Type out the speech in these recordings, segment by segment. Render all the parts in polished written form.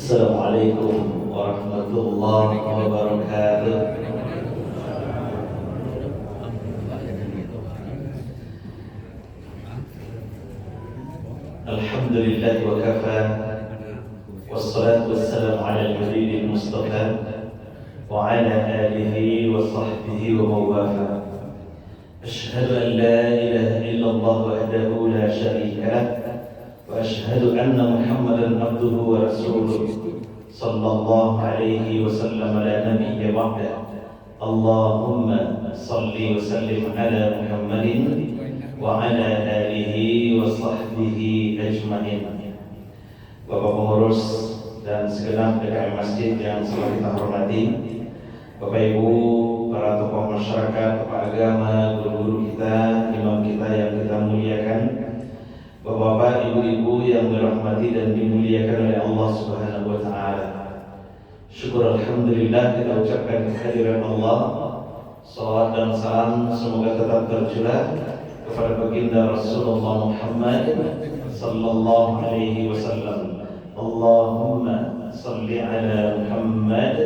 Assalamualaikum warahmatullahi wabarakatuh. Alhamdulillah wa kafa, wassalatu wassalamu ala al-habibil mustafa wa ala alihi wa sahbihi wa mawafa. Ashhadu an la ilaha illallah wahdahu la syarika lah wa ashhadu anna Muhammadan abduhu wa rasuluh sallallahu alaihi wasallam la nabiyya ba'da. Allahumma salli wa sallim ala Muhammadin wa ala alihi wa sahbihi ajma'in. Bapak pengurus dan segenap DKM Masjid yang selalu kita hormati, Bapak Ibu, para tokoh masyarakat, tokoh agama, guru-guru kita, imam kita yang kita muliakan, Bapak-bapak, ibu-ibu yang dirahmati dan dimuliakan oleh Allah Subhanahu wa taala. Syukur alhamdulillah kita ucapkan kehadiran Allah. Salawat dan salam semoga tetap tercurah kepada baginda Rasulullah Muhammad sallallahu alaihi wasallam. Allahumma salli ala Muhammad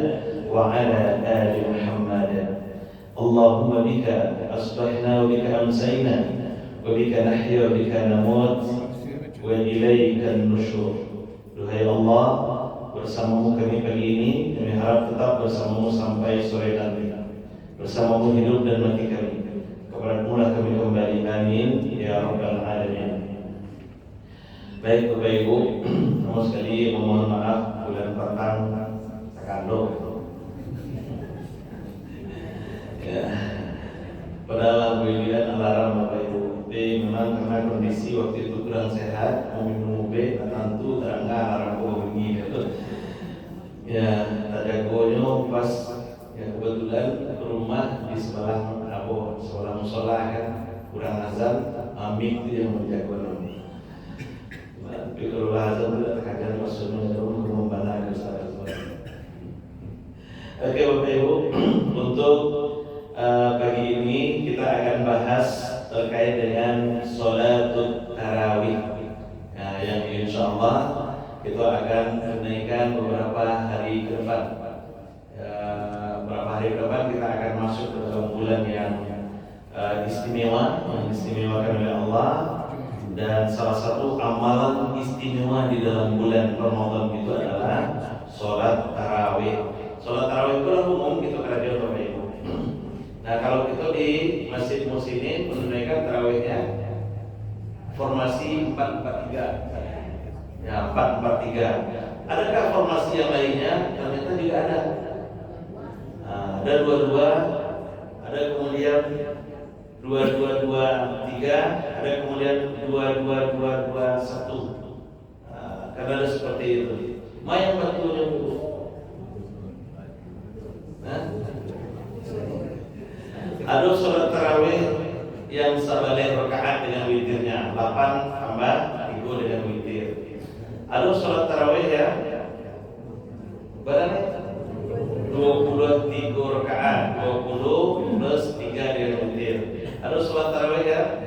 wa ala ali Muhammad. Allahumma bika asbahna wa bika amsayna wa bika nahya wa bika namut wa ilaika nusyur. Duhai Allah, bersamamu kami pagi ini, kami harap tetap bersamamu sampai sore nanti. Bersamamu hidup dan mati kami. Kepadamu lah kami kembali. Amin ya rabbal alamin. Baik Bapak Ibu, namun sekali memohon maaf bulan petang takando. Ya. Padahal alhamdulillah alarm Bapak Ibu. Tapi memang karena kondisi waktu itu kurang sehat, mau minum ube, tentu terangga alarm bunyi gitu. Ya, ada gonyo pas ya kebetulan rumah di sebelah sebelah musola kan kurang azan, amik itu yang menjaga nama. Tapi kalau azan itu terkadang maksudnya rumah membana besar. Oke Bapak Ibu, untuk pagi ini kita akan bahas terkait dengan sholatul tarawih. Nah, yang insya Allah kita akan menaikkan beberapa hari ke depan. Beberapa hari ke depan kita akan masuk ke dalam bulan yang istimewa, yang diistimewakan oleh Allah. Dan salah satu amalan istimewa di dalam bulan Ramadan itu adalah sholat tarawih. Sholat tarawih itu umum kita kerja Bapak Ibu. Nah kalau kita di Masjid Muslimin menunaikan tarawihnya formasi 4-4-3. Ya 4-4-3. Adakah formasi yang lainnya? Ternyata juga ada. Ada 2-2, ada kemudian 2-2-2-3, ada kemudian 2-2-2-2-1. Karena ada seperti itu. Ma yang betulnya Bu? Ada sholat tarawih yang sabaleh rakaat dengan witirnya 8 tambah 3 dengan witir. Ada sholat tarawih ya berapa? 23 rakaat, 20 plus 3 dengan witir. Ada sholat tarawih ya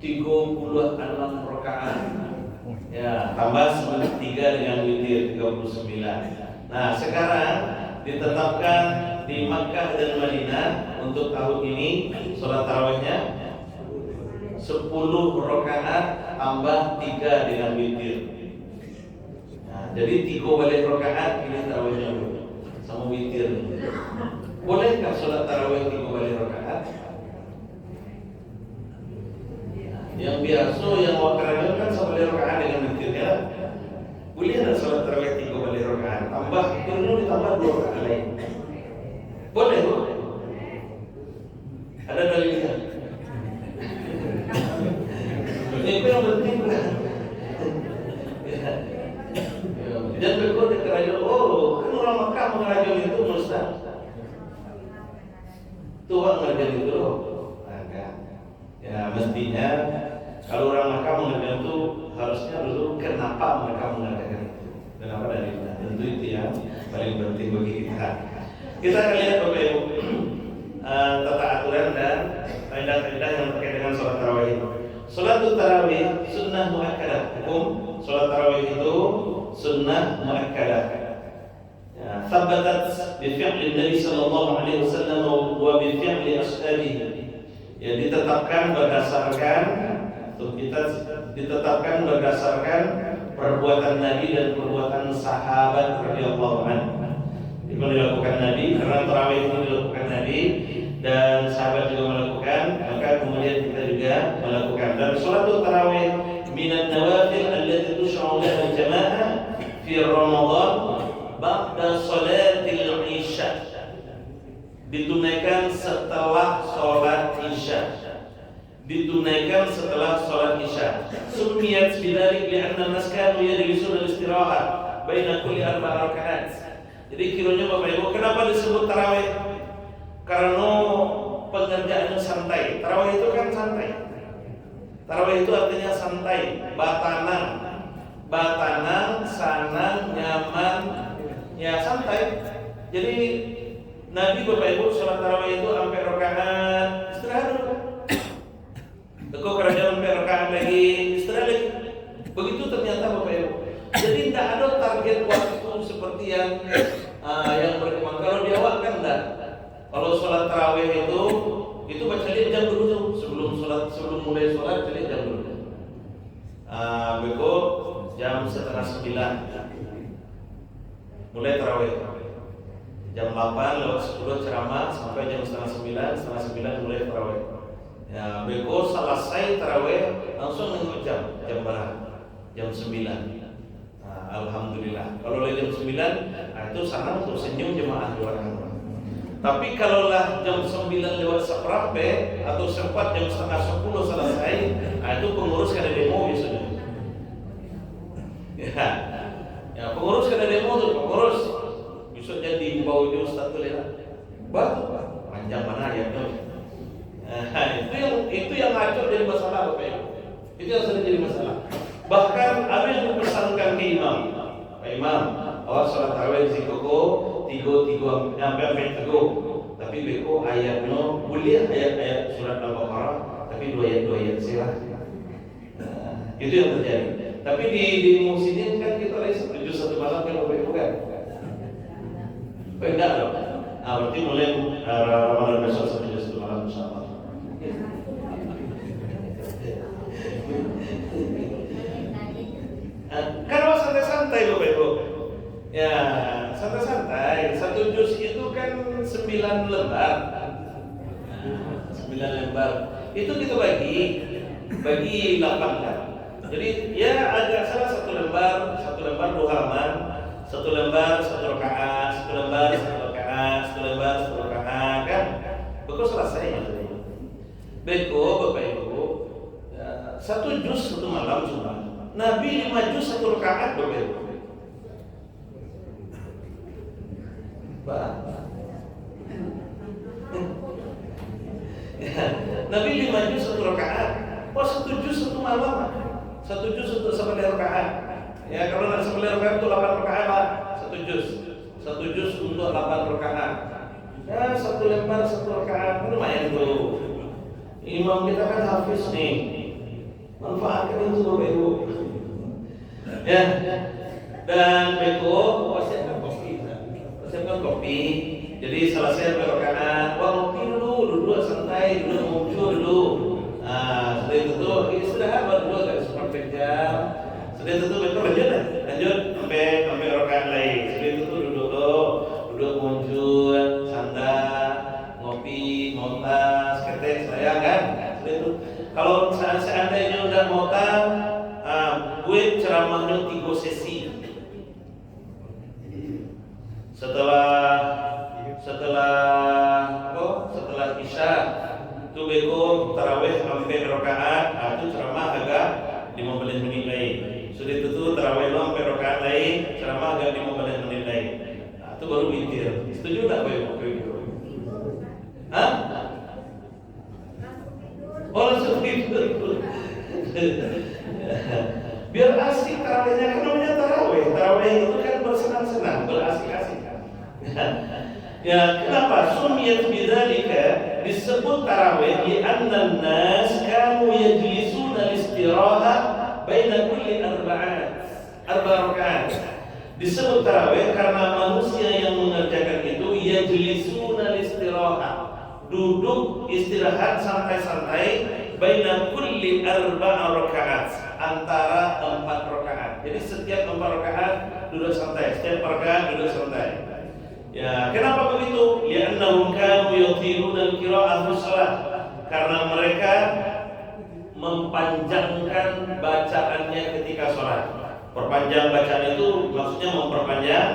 36 rakaat. Ya, tambah 3 dengan witir 39. Nah, sekarang ditetapkan di Makkah dan Madinah untuk tahun ini sholat tarawihnya 10 rakaat tambah 3 dengan witir. Nah, jadi 3 balik rakaat ini tarawihnya sama witir. Bolehkah sholat tarawih 3 balik rakaat? Yang biasa yang wakarnya kan sama balik rakaat dengan witirnya. Boleh ada sholat tarawih 3 balik rakaat tambah itu ditambah 2 rakaat lain. Boleh, boleh. Ada dalilnya. Ini yang penting kan. Dan berikut kerajaan. Oh, kan orang Makkah mengerajaan itu Ustaz. Tuhan mengerajaan itu loh. Enggak. Ya mestinya kalau orang Makkah mengerajaan itu harusnya dulu kenapa mereka mengadakan itu. Kenapa dalilnya? Tentu itu yang paling penting bagi kita. Kita akan lihat Bapak Ibu tata aturan dan kaidah-kaidah yang terkait dengan sholat tarawih. Sholat tarawih sunnah muakkadah. Hukum sholat tarawih itu sunnah muakkadah. Ya, thabatat bi fi'li Nabi sallallahu alaihi wasallam wa bi fi'li ashabihi. Ya, ditetapkan berdasarkan perbuatan Nabi dan perbuatan sahabat radhiyallahu anhu. Itu dilakukan Nabi, karena tarawih itu dilakukan Nabi dan sahabat juga melakukan, maka kemudian kita juga melakukan. Dan sholatul tarawih minan nawafil allati tush'a'u laha al-jama'ah fi Ramadan ba'da sholatil isya, ditunaikan setelah sholat isya. Sumiyat bidzalik li'anna an-nas kanu yajlisuna al-istirahat baina kulli arba'a rakaat. Jadi kiranya Bapak Ibu, kenapa disebut tarawih? Karena pengerjaannya santai. Tarawih itu kan santai. Tarawih itu artinya santai, batanan, sanang, nyaman, ya santai. Jadi Nabi Bapak Ibu sholat tarawih itu sampai rakaat istirahat dulu. Engkau kerajaan sampai rakaat lagi istirahat lagi. Begitu ternyata Bapak Ibu. Jadi tidak ada target waktu seperti yang berkembang. Kalau di awal kan enggak. Kalau sholat tarawih itu baca jam dulu sebelum mulai sholat jadi jam dulu. Beko jam 8:30 mulai tarawih. Jam 8:10 ceramah sampai jam 8:30 mulai tarawih. Ya, beko selesai tarawih langsung nengok jam berapa? Jam 9. Alhamdulillah. Kalau lagi jam 9, itu sana untuk senyum jemaah orang. Tapi kalaulah jam 9 lewat seperempat atau sempat jam 9:30 selesai, itu pengurus kada demo biasanya. Ya, pengurus kada demo tuh, pengurus besok jadi bau di ustaz tuh lihat. Batu panjang mana ayatnya. Itu yang ngaco jadi masalah Bapak Ibu. Itu yang sering jadi masalah. Bahkan ada yang dipesankan ke imam, Pak Imam, awas sholat tarawih si koko tigo sampai tigo, tapi beko ayatnya boleh ayat surat Al-Baqarah, tapi dua ayat silah. Itu yang terjadi. Tapi di musim kan kita lagi setuju satu malam kan Bapak Ibu kan? Enggak dong. Berarti mulai Ramadan besok setuju satu malam bersama. Karena santai-santai Bapak Ibu. Ya, santai-santai. Satu juz itu kan 9 lembar. 9 lembar. Itu kita bagi 8 kan. Jadi ya agak salah satu lembar 2 halaman, 1 lembar 1 rakaat, 1 lembar 1 rakaat, 1 lembar 1 rakaat kan. Betul selesai ya. Beko Bapak Ibu. Ya, 1 juz 1 malam cuma. Nabi 5 juz 1 rakaat Bapak Ibu. Nabi 5 juz 1 rakaat. 1 juz 1 malam. 1 juz untuk 9 rakaat. Ya, kalau nak 9 rakaat itu 8 rakaat lah. 1 juz. 1 juz untuk 8 rakaat. Ya, 1 lembar 1 rakaat lumayan tuh. Imam kita kan hafiz nih. Manfaatkan itu Bapak Ibu. Ya, dan beko siapkan kopi. Jadi selesai rakaat, ngopi duduk santai, muncul dulu. Setelah itu istirahat baru agak seperti jam. Setelah itu beko lanjut sampai rakaat lain. Setelah itu duduk muncul, sandal, ngopi, montas, ketek saya kan. Setelah itu kalau seandainya udah montas, buat ceramahnya 3 sesi. Setelah isya itu beko tarawih sampai rakaat, itu ceramah agak 15 menit lain. Sudah itu tarawih sampai rakaat lain, ceramah agak 15 menit lain. Itu baru witir. Setuju tak Bapak Ibu? Langsung tidur. Biar asik tarawihnya, kan namanya tarawih. Tarawih itu kan bersenang-senang, berasik-asik. Ya, kenapa sumiyat bidzalika disebut tarawih? Li anna an-nas kanu yajlisuna al-istiraha baina kulli arba'at. arba rakaat. Disebut tarawih karena manusia yang mengerjakan itu yajlisuna istirahat, duduk istirahat santai-santai baina kulli arba'a rakaat, antara 4 rakaat. Jadi setiap 4 rakaat duduk santai, setiap rakaat duduk santai. Ya, kenapa begitu? Li'annahum kanu yuthiruna al-qira'ah fi shalah. Karena mereka mempanjangkan bacaannya ketika sholat. Perpanjang bacaan itu maksudnya memperpanjang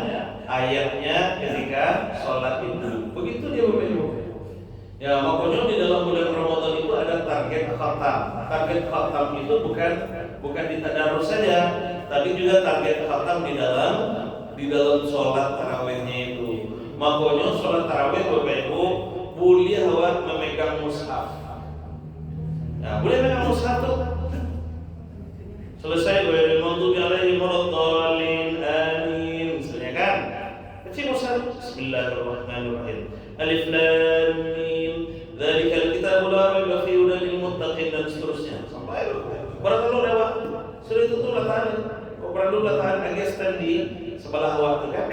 ayatnya ketika sholat itu. Begitu dia Bapak-Ibu. Ya, makanya di dalam bulan Ramadan itu ada target khatam. Target khatam itu bukan di tadarus saja, tapi juga target khatam di dalam sholat tarawihnya itu. Makanya sholat tarawih Bapak-Ibu boleh memegang mushaf. Nah, boleh memegang mushaf tuh. Selesai gue maghdubi alaihim waladdallin amin, misalnya kan. Kecil mushaf. Bismillahirrahmanirrahim. Alif lam mim. Dzalikal kitabu la raiba fihi hudan lil muttaqin, dan seterusnya. Sampai barakallahu lewat. Sudah itu tuh latahan. Kok perlu latahan agestan di sebelah waktu kan?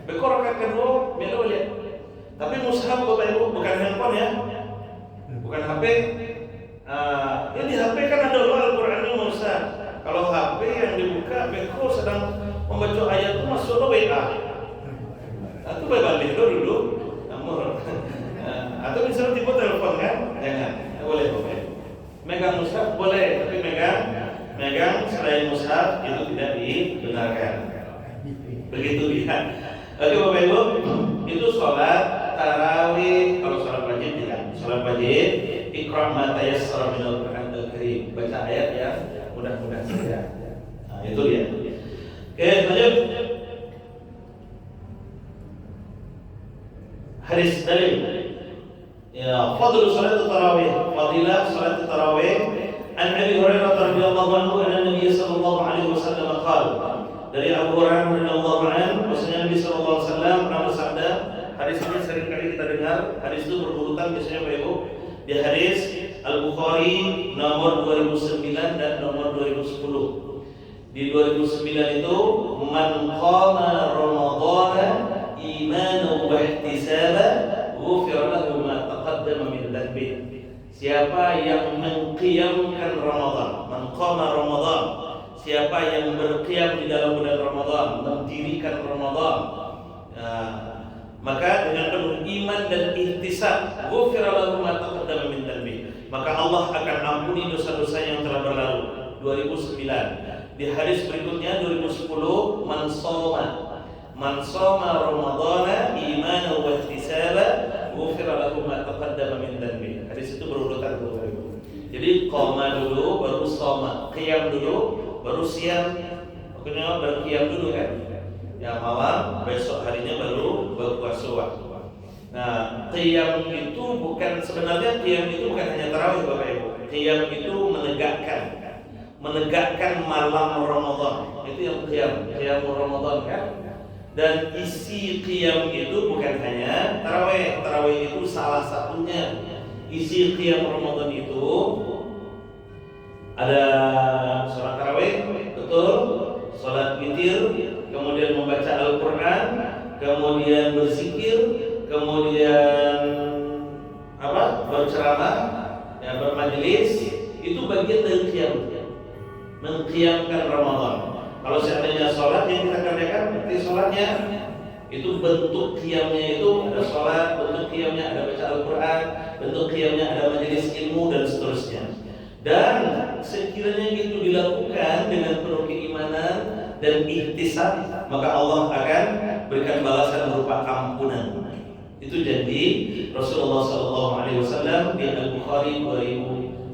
Bekorakan kedua, beda lihat. Tapi mushaf Bapak Ibu bukan handphone ya, bukan HP. Ya di HP kan ada Al-Quran yang mushaf. Kalau HP yang dibuka, beko sedang membaca ayat itu masuk ke WA. Atau balik dulu, nomor. Atau misalnya tipe telepon kan, jangan. Boleh Bapak Ibu. Megang mushaf boleh, tapi megang selain mushaf itu tidak dibenarkan. Begitu dia. Oke Bapak Ibu, itu sholat tarawih. Kalau sholat wajib tidak. Sholat wajib Iqra' ma tayassara minal Qur'anil Karim, baca ayat yang mudah-mudah saja. Nah, itu dia. Oke, lanjut. Hadis dalil. Ya, fadlu sholat tarawih. Fadilah sholat tarawih. An Abi Hurairah radhiyallahu anhu anna Nabi sallallahu alaihi wasallam qala. Dari Abu Hurairah radhiyallahu anhu, bahwasanya Nabi sallallahu alaihi wasallam pernah bersabda. Hadis ini sering kali kita dengar. Hadis itu berurutan biasanya Bapak Ibu. Di hadis Al-Bukhari nomor 2009 dan nomor 2010. Di 2009 itu man qama ramadhana imanan wa ihtisaban ghufira lahu ma taqaddama min dhanbi. Siapa yang mengqiyamkan Ramadan, man qama Ramadan, siapa yang berqiyam di dalam bulan Ramadan, mendirikan Ramadan, maka dengan penuh iman dan ihtisab, ghufira lahu ma taqaddama min dhanbi, maka Allah akan ampuni dosa-dosa yang telah berlalu. 2009. Di hadis berikutnya 2010, man shoma ramadhana imanan wa ihtisaban ghufira lahu ma taqaddama min dhanbi. Hadis itu berurutan Bapak Ibu. Jadi qoma dulu baru shoma, qiyam dulu baru siam. Pokoknya berqiyam dulu kan. Ya malam, besok harinya baru berpuasa. Nah, qiyam itu sebenarnya qiyam itu bukan hanya tarawih Bapak Ibu. Qiyam itu menegakkan malam Ramadan. Itu yang qiyam Ramadan kan. Dan isi qiyam itu bukan hanya tarawih. Tarawih itu salah satunya. Isi qiyam Ramadan itu ada sholat tarawih, betul, sholat witir, kemudian membaca Al-Quran, kemudian berzikir, kemudian berceramah, ya, bermajelis. Itu bagian dari qiyam, mengqiyamkan Ramadan. Kalau seandainya sholat yang kita kerjakan, berarti sholatnya itu bentuk qiyamnya itu ada sholat, bentuk qiyamnya ada baca Al-Quran, bentuk qiyamnya ada majelis ilmu dan seterusnya. Dan sekiranya itu dilakukan dengan penuh keimanan dan ihtisab, maka Allah akan berikan balasan berupa ampunan. Itu janji Rasulullah SAW di Al-Bukhari 2009.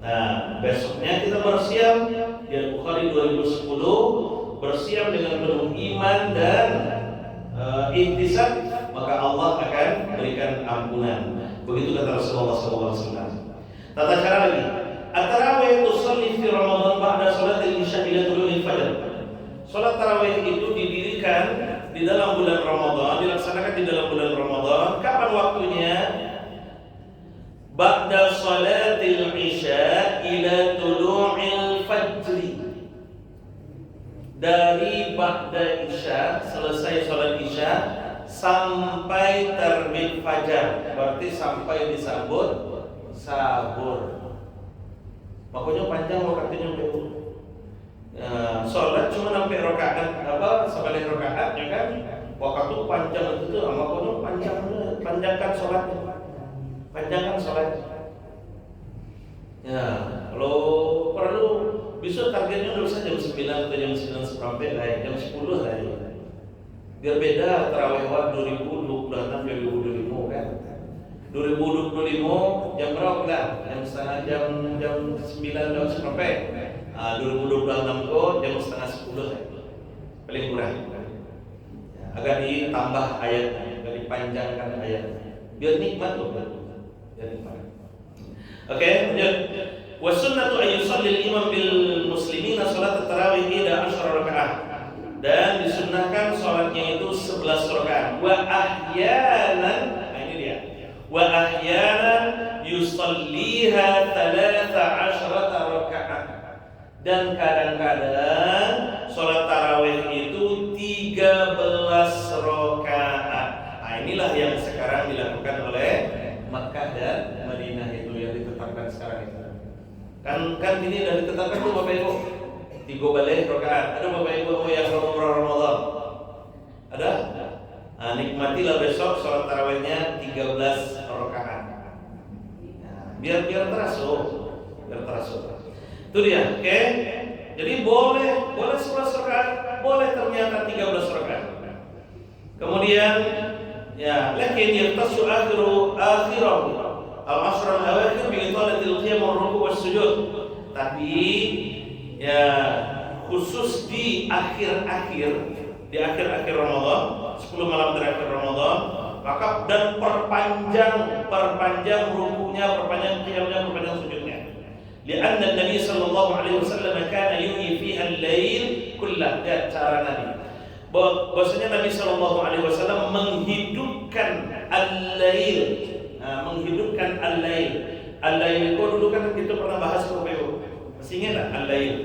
Nah, besoknya kita bersiap di Al-Bukhari 2010, bersiap dengan penuh iman dan ihtisab, maka Allah akan berikan ampunan. Begitu kata Rasulullah SAW. Tata cara lagi. At-tarawih tusalli fi Ramadan ba'da salatil isya ila tulu'il fajr. Salat tarawih itu didirikan di dalam bulan Ramadan, dilaksanakan di dalam bulan Ramadan. Kapan waktunya? Ba'da salatil isya ila tulu'il fajr. dari ba'da isya, selesai sholat isya sampai terbit fajar, berarti sampai disambut sahur. Makanya panjang waktunya itu. Sholat cuma sampai rakaat sebalik rakaatnya kan. Waktu panjang itu tuh, makanya panjangkan sholatnya. Panjangkan sholatnya. Ya, kalau perlu bisa targetnya nggak usah jam 9 atau jam 9 seperempat lah, jam 10 lah ya. Biar beda tarawih 2026 2025 kan. 2025 jam berapa lah? Jam 9 jam seperempat. 2026 kok jam setengah 10 lah. Paling kurang. Agak ditambah ayatnya, agak dipanjangkan ayatnya. Biar nikmat loh, biar nikmat. Oke, lanjut. Wasunnatu an yusalli al-imam bil muslimina salat tarawih 11 rakaat. Dan disunnahkan salatnya itu 11 rakaat. Wa ahyanan, nah ini dia. Wa ahyanan yusalliha 13 rakaat. Dan kadang-kadang salat tarawih itu 13 rakaat. Nah, inilah yang sekarang dilakukan oleh Makkah dan Madinah itu yang ditetapkan sekarang itu. Kan ini sudah ditetapkan tuh Bapak Ibu. 3 balik rakaat. Ada Bapak Ibu yang umrah Ramadan? Ada? Nah, nikmatilah besok sholat tarawihnya 13 rakaat. Nah, biar terasa. Itu dia, oke? Jadi boleh 11 rakaat, boleh ternyata 13 rakaat. Kemudian ya, lakin yaqtasu akhirahu al-ashr al-awakhir bi italatil qiyam wal ruku' was sujud. Tapi ya khusus di akhir-akhir Ramadan, 10 malam terakhir Ramadan, maka dan perpanjang rukunya, perpanjang qiyamnya, perpanjang sujudnya. Lianna Nabi sallallahu alaihi wasallam kana yuhyi fiha al-lail kullah. Ya, cara Nabi. Bahwasanya Nabi sallallahu alaihi wasallam menghidupkan al-lail. Menghidupkan al-lail. Al-lail itu dulu kan kita pernah bahas ke Bapak. Masih ingat tak al-lail?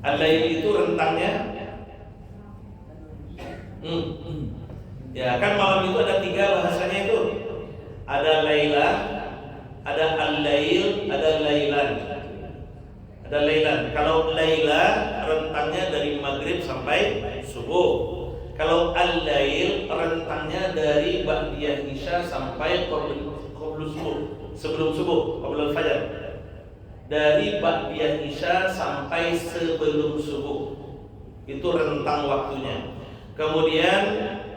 Al-lail itu rentangnya ya kan malam itu ada 3 bahasanya itu. Ada lailah, ada al-lail, ada lailan. Ada lailan. Kalau lailah rentangnya dari maghrib sampai subuh. Kalau al-lail rentangnya dari ba'diyah isya sampai qabla subuh, sebelum subuh, qabla fajar. Dari ba'diyah isya sampai sebelum subuh. Itu rentang waktunya. Kemudian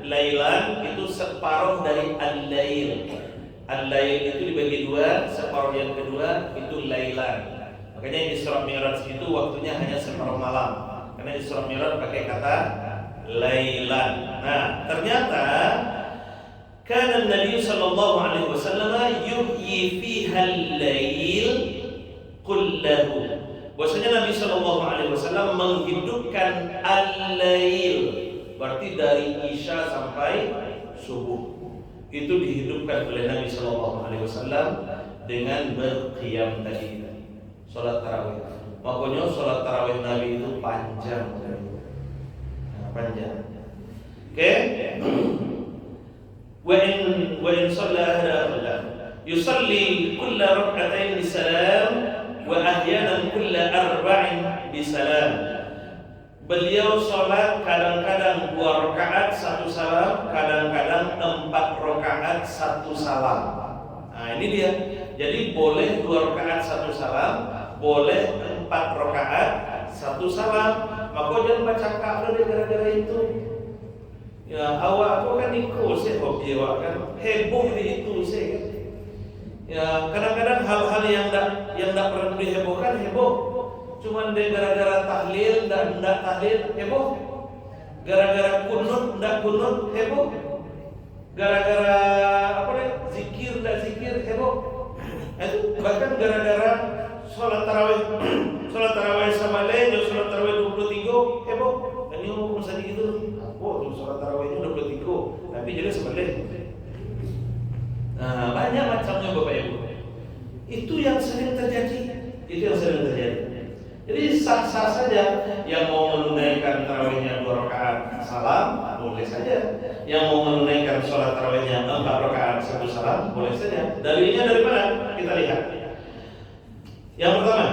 lailan itu separuh dari al-lail. Al-lail itu dibagi 2, separuh yang kedua itu lailan. Makanya Isra Mi'raj itu waktunya hanya separuh malam. Karena Isra Mi'raj pakai kata lailan. Nah, ternyata kana Nabi sallallahu alaihi wasallam yuhyi fiha al-lail kullahu. Bahwasanya Nabi sallallahu alaihi wasallam menghidupkan al-lail. Berarti dari isya sampai subuh itu dihidupkan oleh Nabi sallallahu alaihi wasallam dengan berqiyam tadi, salat tarawih. Makanya salat tarawih Nabi itu panjang. Panjang. Oke. Wa in shalla yusalli kull rak'atain bisalam wa ahyanan kull arba'in bisalam. Beliau sholat kadang-kadang 2 rakaat 1 salam, kadang-kadang 4 rakaat 1 salam. Nah ini dia. Jadi boleh 2 rakaat 1 salam, boleh 4 rakaat 1 salam. Maka jangan baca kafir gara-gara itu. Ya awak kan ikut sih hobi awak kan heboh di itu sih. Ya kadang-kadang hal-hal yang tidak perlu dihebohkan heboh. Cuman dia gara-gara tahlil dan tidak tahlil heboh. Gara-gara kunut tidak kunut heboh. Gara-gara zikir tidak zikir heboh. Itu bahkan gara-gara sholat tarawih sama lain, sholat tarawih 23 heboh. Dan ini ngomong saja gitu. Oh, sholat tarawihnya 23, tapi jadi sebalik. Nah, banyak macamnya Bapak Ibu. Itu yang sering terjadi. Jadi sah-sah saja yang mau menunda boleh saja. Yang mau menunaikan sholat tarawihnya 4 rakaat 1 salam, boleh saja. Dalilnya dari mana? Kita lihat. Yang pertama,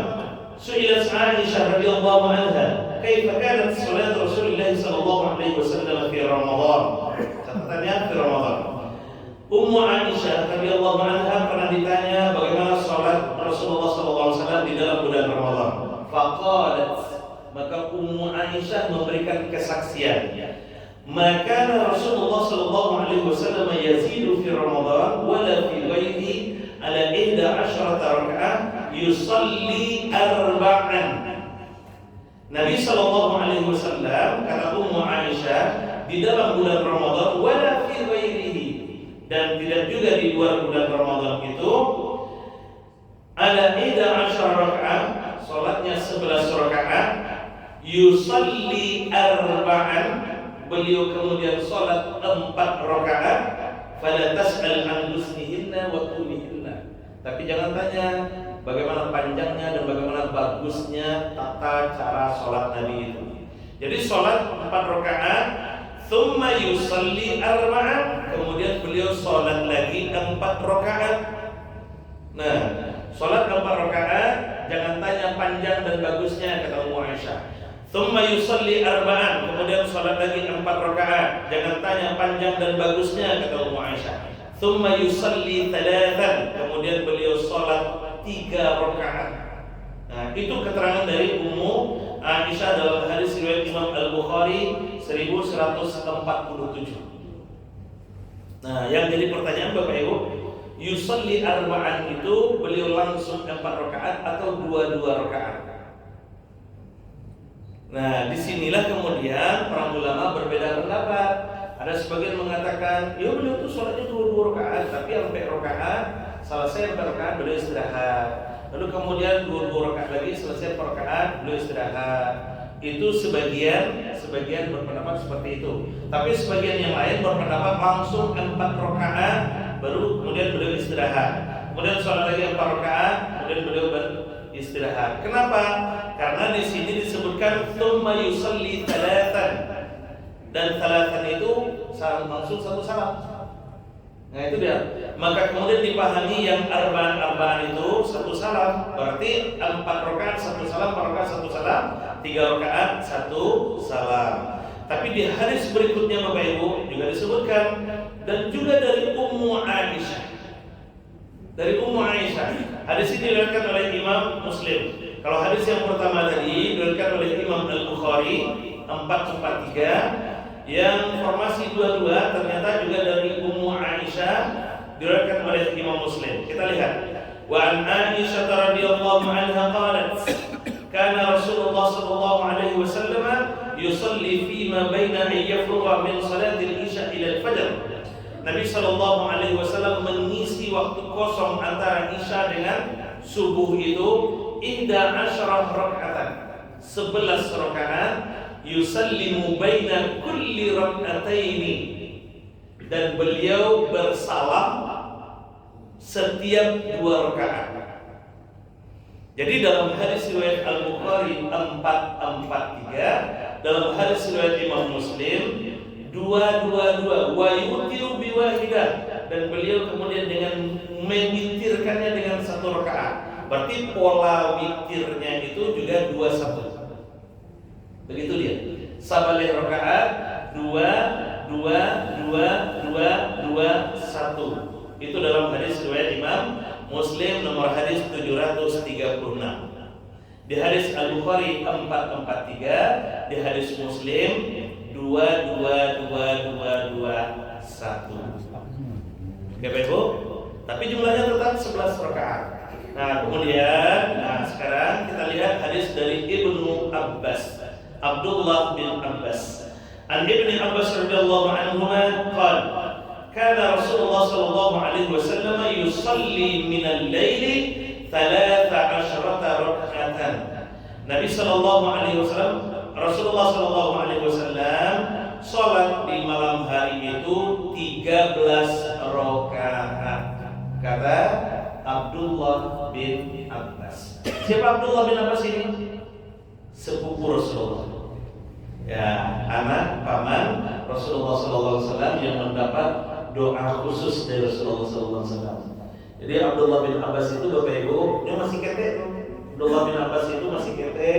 su'ilat Aisyah radhiyallahu anha, "Kaifa kanat salat Rasulullah sallallahu alaihi wasallam fi Ramadan?" Catatannya fi Ramadan. Ummu Aisyah radhiyallahu anha pernah ditanya bagaimana salat Rasulullah sallallahu alaihi wasallam di dalam bulan Ramadan. Faqalat, maka Ummu Aisyah memberikan kesaksian. Maka Rasulullah sallallahu alaihi wasallam yazidu fi Ramadan wala fi ghairihi ala 11 rakaat yusalli arba'an. Nabi sallallahu alaihi wasallam, kata Ummu Aisyah, di dalam bulan Ramadan wala fi ghairihi, dan tidak juga di luar bulan Ramadan itu, ala 11 rakaat, salatnya 11 rakaat, yusalli arba'an, beliau kemudian salat 4 rakaat, fala tas'al an husnihinna wa tulihinna. Tapi jangan tanya bagaimana panjangnya dan bagaimana bagusnya tata cara salat Nabi itu. Jadi salat 4 rakaat, thumma yusalli arba'an, kemudian beliau salat lagi 4 rakaat. Nah, salat 4 rakaat, jangan tanya panjang dan bagusnya, kata Ummu Aisyah. Thumma yusalli arba'an, kemudian salat lagi 4 rakaat, jangan tanya panjang dan bagusnya, kata Ummu Aisyah. Thumma yusalli thalathan, kemudian beliau salat 3 rakaat. Nah, itu keterangan dari Ummu Aisyah dalam hadis riwayat Imam Al-Bukhari 1147. Nah, yang jadi pertanyaan Bapak Ibu, yusalli arba'an itu beliau langsung 4 rakaat atau 2 rakaat? Nah, disinilah kemudian para ulama berbeda pendapat. Ada sebagian mengatakan, ya beliau itu sholatnya 2 rakaat, tapi sampai rakaat selesai 4 rakaat beliau istirahat. Lalu kemudian 2 rakaat lagi, selesai 4 rakaat beliau istirahat. Itu sebagian berpendapat seperti itu. Tapi sebagian yang lain berpendapat langsung 4 rakaat baru kemudian beliau istirahat. Kemudian sholat lagi 4 rakaat, kemudian beliau beristirahat. Kenapa? Karena di sini disebutkan tsumma yusalli thalathan, dan thalathan itu langsung 1 salam. Nah itu dia. Maka kemudian dipahami yang arba'an itu 1 salam, berarti 4 rakaat 1 salam, 4 rakaat 1 salam, 3 rakaat 1 salam. Tapi di hadis berikutnya Bapak Ibu juga disebutkan, dan juga dari Ummu Aisyah. Dari Ummu Aisyah. Hadis ini diriwayatkan oleh Imam Muslim. Kalau hadis yang pertama tadi diriwayatkan oleh Imam Al-Bukhari 443, yang formasi 22 ternyata juga dari Ummu Aisyah diriwayatkan oleh Imam Muslim. Kita lihat. Wa an Aisyah radhiyallahu anha qalat, kana Rasulullah sallallahu alaihi wasallam yusalli fima baina an yafrugha min salatil isya ila al-fajr. Nabi sallallahu alaihi wasallam mengisi waktu kosong antara isya dengan subuh itu 11 rakaatan, 11 rakaat, yusallimu baina kulli rak'ataini, dan beliau bersalam setiap 2 rakaat. Jadi dalam hadis riwayat Al-Bukhari 443, dalam hadis riwayat Imam Muslim 222, wa yutiru biwahidah, dan beliau kemudian dengan mewitirkannya dengan 1 rakaat. Berarti pola witirnya itu juga 2-1. Begitu dia. Sabalih rakaat 2 2 2 2 2 1. Itu dalam hadis riwayat Imam Muslim nomor hadis 736. Di hadis Al-Bukhari 443, di hadis Muslim 2 2 2 2 2 1. Oke Bapak Ibu, tapi jumlahnya tetap 11 rakaat. Nah, kemudian sekarang kita lihat hadis dari Ibnu Abbas, Abdullah bin Abbas. An Ibnu Abbas radhiyallahu anhuma qala, kana Rasulullah sallallahu alaihi wasallam yusalli min al-laili 13 rak'atan. Nabi sallallahu alaihi wasallam, Rasulullah sallallahu alaihi wasallam salat di malam hari itu 13 rakaat. Kata Abdullah bin Abbas. Siapa Abdullah bin Abbas ini? Sepupu Rasulullah. Ya, anak paman Rasulullah SAW yang mendapat doa khusus dari Rasulullah SAW. Jadi Abdullah bin Abbas itu Bapak Ibu, dia masih kete. Abdullah bin Abbas itu masih kete,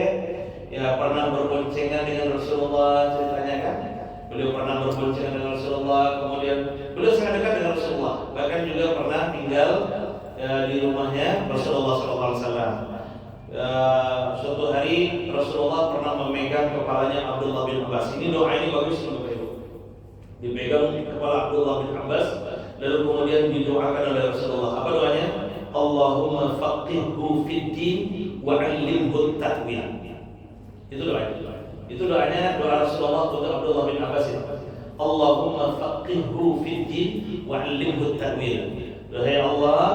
ya pernah berboncengan dengan Rasulullah, ceritanya kan. Beliau pernah berboncengan dengan Rasulullah, kemudian beliau sangat dekat dengan Rasulullah. Bahkan juga pernah tinggal di rumahnya Rasulullah SAW. Suatu hari Rasulullah pernah memegang kepalanya Abdullah bin Abbas. Ini doa ini bagus Bapak Ibu. Dipegang kepala Abdullah bin Abbas, lalu kemudian didoakan oleh Rasulullah. Apa doanya? Allahumma faqihhu fid din wa 'allimhu at-ta'wil. Itu doanya. Itu doanya, doa Rasulullah untuk Abdullah bin Abbas itu. Allahumma faqihhu fid din wa 'allimhu at-ta'wil. Wahai Allah,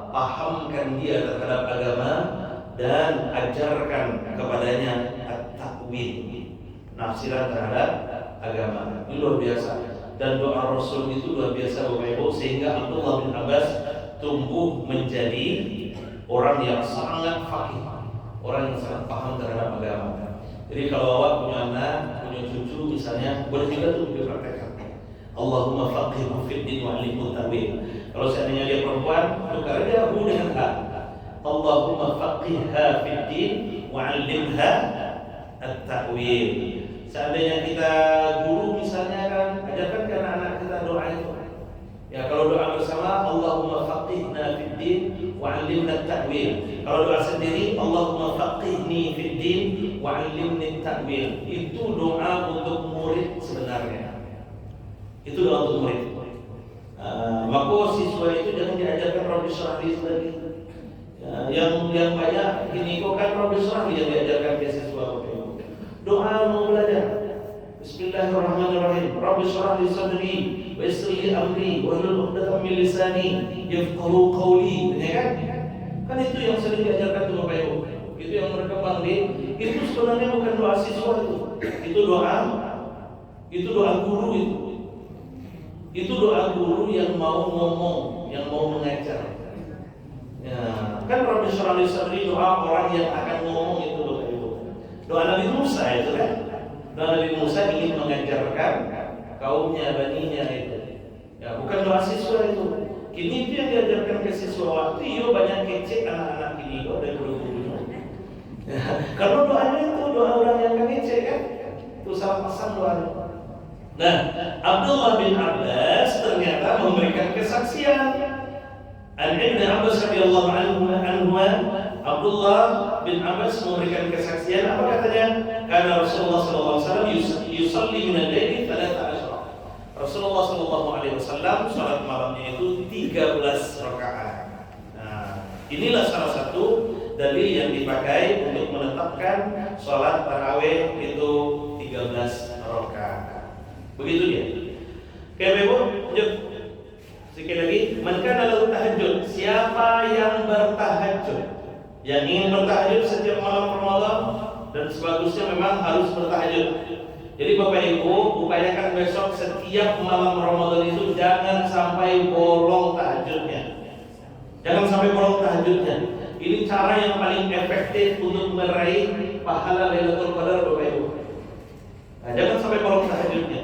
pahamkan dia terhadap agama dan ajarkan kepadanya at-ta'wil, nafsiran terhadap agama. Itu luar biasa. Dan doa Rasul itu luar biasa Bapak Ibu, sehingga Abdullah bin Abbas tumbuh menjadi orang yang sangat faqih, orang yang sangat paham terhadap agama. Jadi kalau awak punya anak, punya cucu misalnya, boleh juga tuh dipraktekkan. Allahumma faqihhu fid din wa 'allimhu at-ta'wil. Kalau seandainya dia perempuan, tukar dia hu dengan ha. Allahumma faqihha fid din wa 'allimha at-ta'wil. Seandainya kita guru misalnya kan, ajarkan ke anak-anak kita doa itu. Ya kalau doa bersama, Allahumma faqihna fid din wa 'allimna at-ta'wil. Kalau doa sendiri, Allahumma faqihni fid din wa 'allimni at-ta'wil. Itu doa untuk murid sebenarnya. Itu doa untuk murid. Maka siswa itu jangan diajarkan Rabbi syrah li sadri. Yang banyak ini kok kan Rabbi syrah li yang diajarkan ke siswa. Doa mau belajar. Bismillahirrahmanirrahim. Rabbi syrah li sadri wa yassir li amri wa hlul 'uqdatam min lisani yafqahu qawli. Ya kan? Kan itu yang sering diajarkan tuh Bapak Ibu. Itu yang berkembang di. Itu sebenarnya bukan doa siswa itu. Itu doa guru itu. Itu doa guru yang mau ngomong, yang mau mengajar. Ya, kan Rabbi syrah li sadri doa orang yang akan ngomong itu Bapak Ibu. Doa Nabi Musa itu kan. Doa Nabi Musa ingin mengajarkan kaumnya, baninya itu. Ya, bukan doa siswa itu. Kini itu yang diajarkan ke siswa waktu itu banyak kecil anak-anak ini kok dari guru-gurunya. Ya, karena doanya itu doa orang yang kecil kan. Itu salah pasang doanya. Nah, Abdullah bin Abbas ternyata memberikan kesaksian. Ibnu Abbas radhiyallahu anhu, Abdullah bin Abbas memberikan kesaksian. Apa katanya? Karena Rasulullah SAW yusalli min al-laili 13. Rasulullah SAW salat malamnya itu 13 rakaat. Nah, inilah salah satu dalil yang dipakai untuk menetapkan salat tarawih itu 13 rakaat. Begitu dia. Oke, Ibu, lanjut. Sekali lagi, man kana lahu tahajjud, siapa yang bertahajud, yang ingin bertahajud setiap malam Ramadan, dan sebagusnya memang harus bertahajud. Jadi Bapak Ibu, upayakan besok setiap malam Ramadan itu jangan sampai bolong tahajudnya. Jangan sampai bolong tahajudnya. Ini cara yang paling efektif untuk meraih pahala Lailatul Qadar Bapak Ibu. Nah, jangan sampai bolong tahajudnya.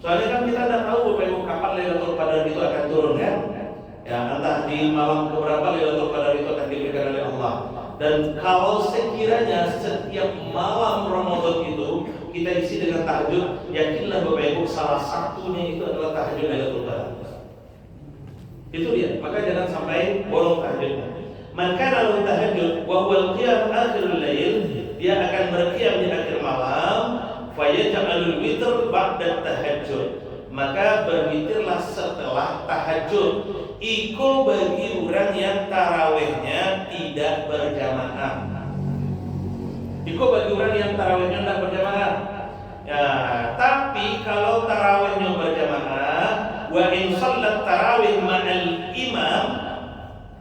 Soalnya kan kita tidak tahu Bapak Ibu kapan Lailatul Qadar itu akan turun kan? Ya, entah di malam keberapa Lailatul Qadar itu akan diberikan oleh Allah. Dan kalau sekiranya setiap malam Ramadan itu kita isi dengan tahajud, yakinlah Bapak Ibu salah satunya itu adalah tahajud Lailatul Qadar. Itu dia. Maka jangan sampai bolong tahajudnya. Man kana lahu tahajud wa huwa al-qiyam akhirul lail, dia akan berqiyam di akhir malam, fayaj'alul witr ba'da tahajud, maka berwitirlah setelah tahajud. Iko bagi orang yang tarawihnya tidak berjamaah. Iko bagi orang yang tarawihnya tidak berjamaah. Ya, tapi kalau tarawihnya berjamaah, wa in shallat tarawih ma'al imam,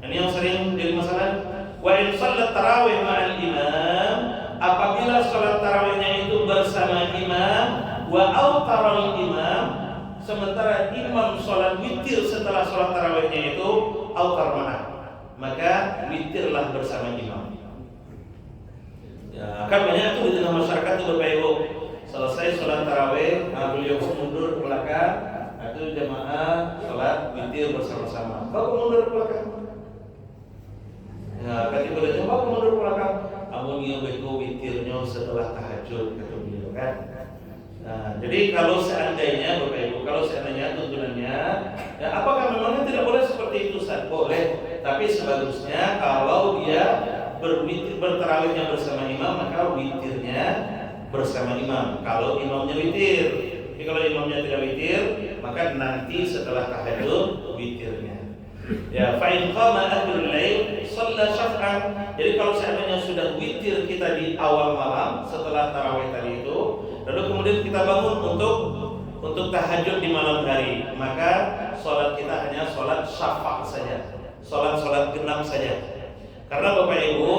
ini yang sering jadi masalah. Wa in shallat tarawih ma'al imam, apabila salat tarawihnya itu bersama imam, wa autaral imam, sementara imam sholat witir setelah sholat tarawihnya itu autar ma'ah, maka witirlah bersama imam. Ya, kan banyak tuh di tengah masyarakat tuh Bapak Ibu, selesai sholat tarawih, beliau pun mundur kau mundur ke belakang. Ya, ketika boleh coba kau mundur ke belakang. Amun ieu beko witirnya setelah tahajud kata beliau kan. Nah, jadi kalau seandainya Bapak Ibu, kalau seandainya tuntunannya, ya apakah memangnya tidak boleh seperti itu? Ustaz? Boleh, tapi sebagusnya kalau dia bertarawihnya bersama imam, maka witirnya bersama imam. Kalau imamnya witir, jadi kalau imamnya tidak witir, maka nanti setelah tahajud witirnya. Ya, fa in qama akhirul lail shalla syaf'an. Jadi kalau seandainya sudah witir kita di awal malam setelah tarawih tadi itu, lalu kemudian kita bangun untuk tahajud di malam hari, maka sholat kita hanya sholat syafa' saja, sholat genap saja. Karena Bapak Ibu,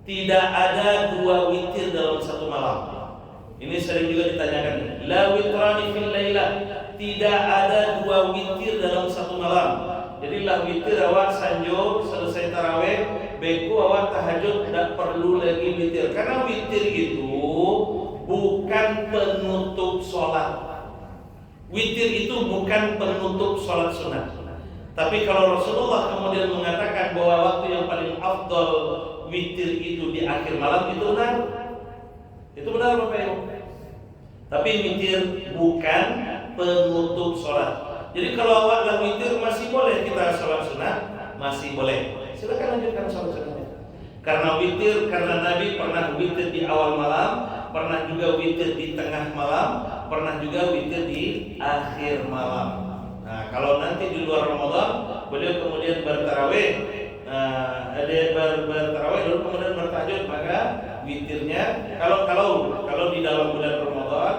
tidak ada dua witir dalam satu malam. Ini sering juga ditanyakan. La witrani fil lailah. Tidak ada dua witir dalam satu malam. Jadi lah witir awak sanjo selesai tarawih, beku awak tahajud tidak perlu lagi witir. Karena witir itu bukan penutup sholat. Witir itu bukan penutup sholat sunat. Tapi kalau Rasulullah kemudian mengatakan bahwa waktu yang paling afdal witir itu di akhir malam, itu benar. Itu benar Bapak Ibu. Tapi witir bukan penutup sholat. Jadi kalau awak dah witir masih boleh kita sholat sunat, masih boleh. Silakan lanjutkan sholat sunatnya. Karena witir, karena Nabi pernah witir di awal malam, pernah juga witir di tengah malam, pernah juga witir di akhir malam. Nah, kalau nanti di luar Ramadan, beliau kemudian bertarawih, bertarawih lalu kemudian bertahajud, maka witirnya kalau di dalam bulan Ramadan,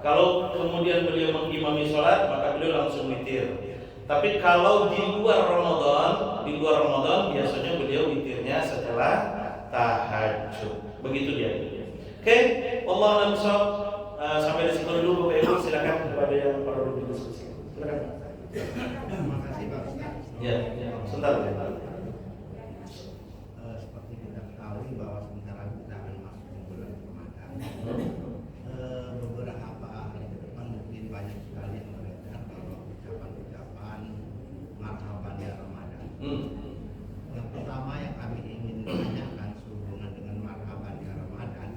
kalau kemudian beliau mengimami sholat, maka beliau langsung witir. Tapi kalau di luar Ramadan biasanya beliau witirnya setelah tahajud. Begitu dia. Oke, Allah alam shawab. Sampai di situ dulu Bapak Ibu, silakan kepada yang perlu berdiskusi. Silakan. Terima kasih Pak Ustaz. Ya, sebentar. Seperti kita ketahui bahwa sebentar lagi kita akan masuk ke bulan Ramadan. Beberapa hari ke depan mungkin banyak sekali yang beredar kalau ucapan-ucapan marhaban ya Ramadan. Yang pertama yang kami ingin tanyakan sehubungan dengan marhaban ya Ramadan,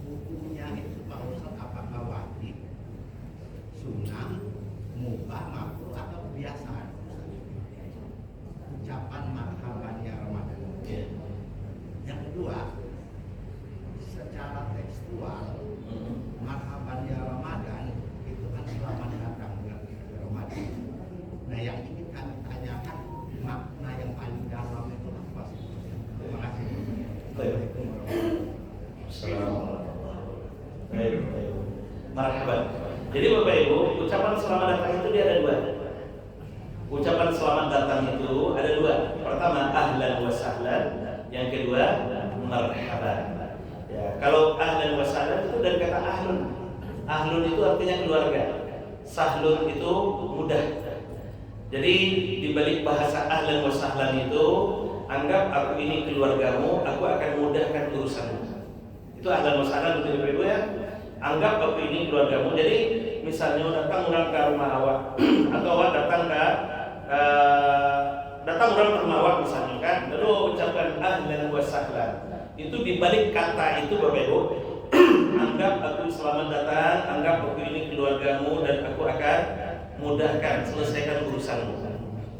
hukumnya itu Pak Ustaz apakah wajib, sunnah, mubah, makruh atau kebiasaan? Ucapan marhaban ya Ramadan. Yang kedua, secara tekstual marhaban ya Ramadan itu kan selamat datang bulan Ramadan. Nah, yang ingin kami tanyakan makna yang paling dalam itu apa sih? Terima kasih. Assalamualaikum warahmatullahi Baik. Marhaban. Jadi Bapak Ibu, ucapan selamat datang itu dia ada dua. Ucapan selamat datang itu ada dua. Pertama ahlan wa sahlan, yang kedua marhaban. Ya, kalau ahlan wa sahlan itu dari kata ahlun. Ahlun itu artinya keluarga. Sahlun itu mudah. Jadi di balik bahasa ahlan wa sahlan itu, anggap aku ini keluargamu, aku akan mudahkan urusanmu. Itu ahlan wa sahlan untuk Bapak Ibu ya. Anggap aku ini keluargamu. Jadi misalnya datang orang ke rumah awak atau awak datang orang ke rumah awak misalnya kan, lalu ucapkan ahlan wa sahlan. Itu dibalik kata itu Bapak Ibu, anggap aku selamat datang, anggap aku ini keluargamu dan aku akan mudahkan selesaikan urusanmu.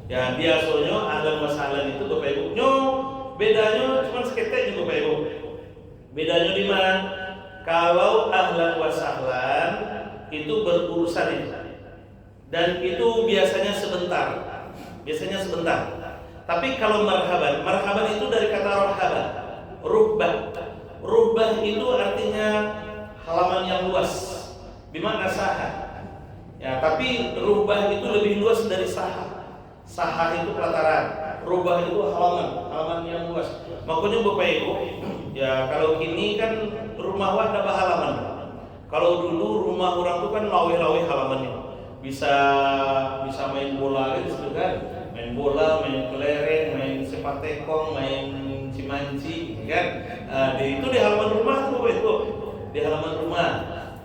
Ya biasanya ahlan wa sahlan itu Bapak Ibu, bedanya cuma seketek Bapak Ibu. Bedanya di mana? Kalau ahlan wa sahlan itu berurusan itu, dan itu biasanya sebentar. Tapi kalau marhaban itu dari kata rohaba, ruhbah itu artinya halaman yang luas, bimakna saha. Ya, tapi ruhbah itu lebih luas dari saha. Saha itu pelataran, ruhbah itu halaman yang luas. Makanya Bapak Ibu, ya kalau kini kan rumah wah ada halaman. Kalau dulu rumah orang itu kan lawe-lawe halamannya. Bisa main bola gitu kan. Main bola, main kelereng, main sepak tekong, main cimanci kan. Itu di halaman rumah tuh itu. Di halaman rumah.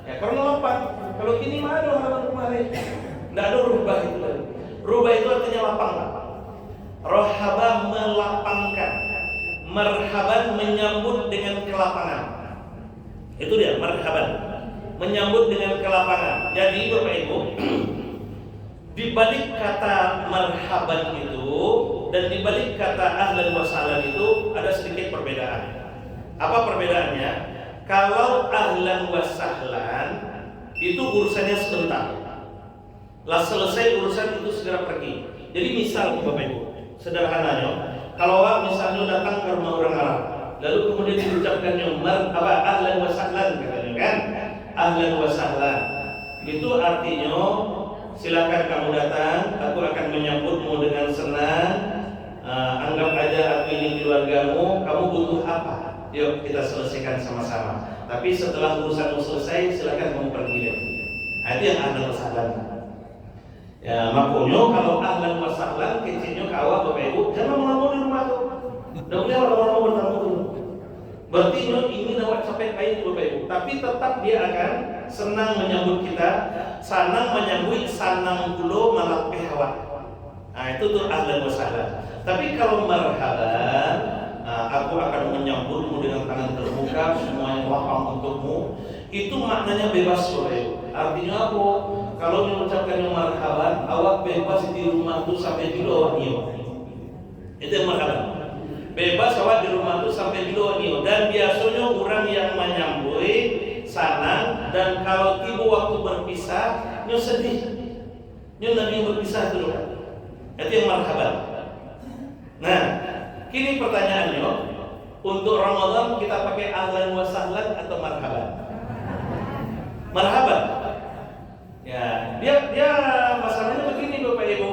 Ya karena lapang. Kalau kini mah ada halaman rumah nih. Enggak ada rubah itu. Rubah itu artinya lapang. Rohaba melapangkan, marhaban menyambut dengan kelapangan. Itu dia marhaban, menyambut dengan kelapangan. Jadi Bapak Ibu, di balik kata marhaban itu dan di balik kata ahlan wa sahlan itu ada sedikit perbedaan. Apa perbedaannya? Kalau ahlan wa sahlan itu urusannya sebentar, lah selesai urusan itu segera pergi. Jadi misal Bapak Ibu, sederhananya, kalau misalnya datang ke rumah orang Arab, lalu kemudian diucapkannya ahlan wa sahlan, katanya kan, ahlan wa sahlan, itu artinya silakan kamu datang, aku akan menyambutmu dengan senang. Anggap aja aku ini keluargamu, kamu butuh apa? Yuk kita selesaikan sama-sama. Tapi setelah urusanmu selesai, silakan kamu pergi deh. Itu yang ahlan wa sahlan. Ya, makanya kalau ahlan wa sahlan kecilnya kawat Bapak Ibu, jangan ngomong di rumah tuh. Udah boleh orang-orang bertamu dulu. Berarti ini nawat sampai baik Bapak Ibu, tapi tetap dia akan senang menyambut kita, senang menyambut sanang kulo malak pehawat. Nah itu tuh ahlan wa sahlan. Tapi kalau marhaban, aku akan menyambutmu dengan tangan terbuka, semuanya lapang untukmu. Itu maknanya bebas Bapak Ibu. Artinya apa? Kalau mengucapkan yang marhaban, awak bebas di rumah itu sampai dulu awak nyium. Itu yang marhaban. Bebas awak di rumah itu sampai dulu awak nyium. Dan biasanya orang yang menyambut senang, dan kalau tiba waktu berpisah, nyo sedih. Nyo nabi berpisah dulu kan. Itu yang marhaban. Nah, kini pertanyaannya, untuk Ramadan kita pakai ahlan wa sahlan atau marhaban? Marhaban. Ya, dia masalahnya begini Bapak Ibu.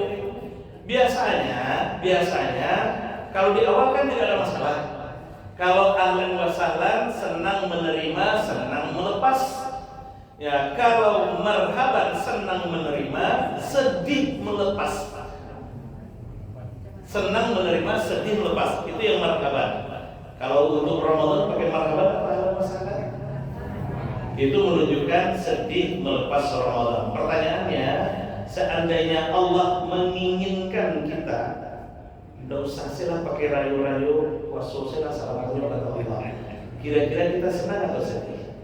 Biasanya kalau di awal kan tidak ada masalah. Kalau ahlan wa sahlan senang menerima, senang melepas. Ya, kalau marhaban senang menerima, sedih melepas. Senang menerima, sedih melepas. Itu yang marhaban. Kalau untuk Ramadan pakai marhaban apa ahlan wa sahlan? Itu menunjukkan sedih melepas Ramadan. Pertanyaannya, seandainya Allah menginginkan kita, tidak usah silah pakai rayu-rayu, wasosilah salah satu kata Allah. Kira-kira kita senang atau sedih?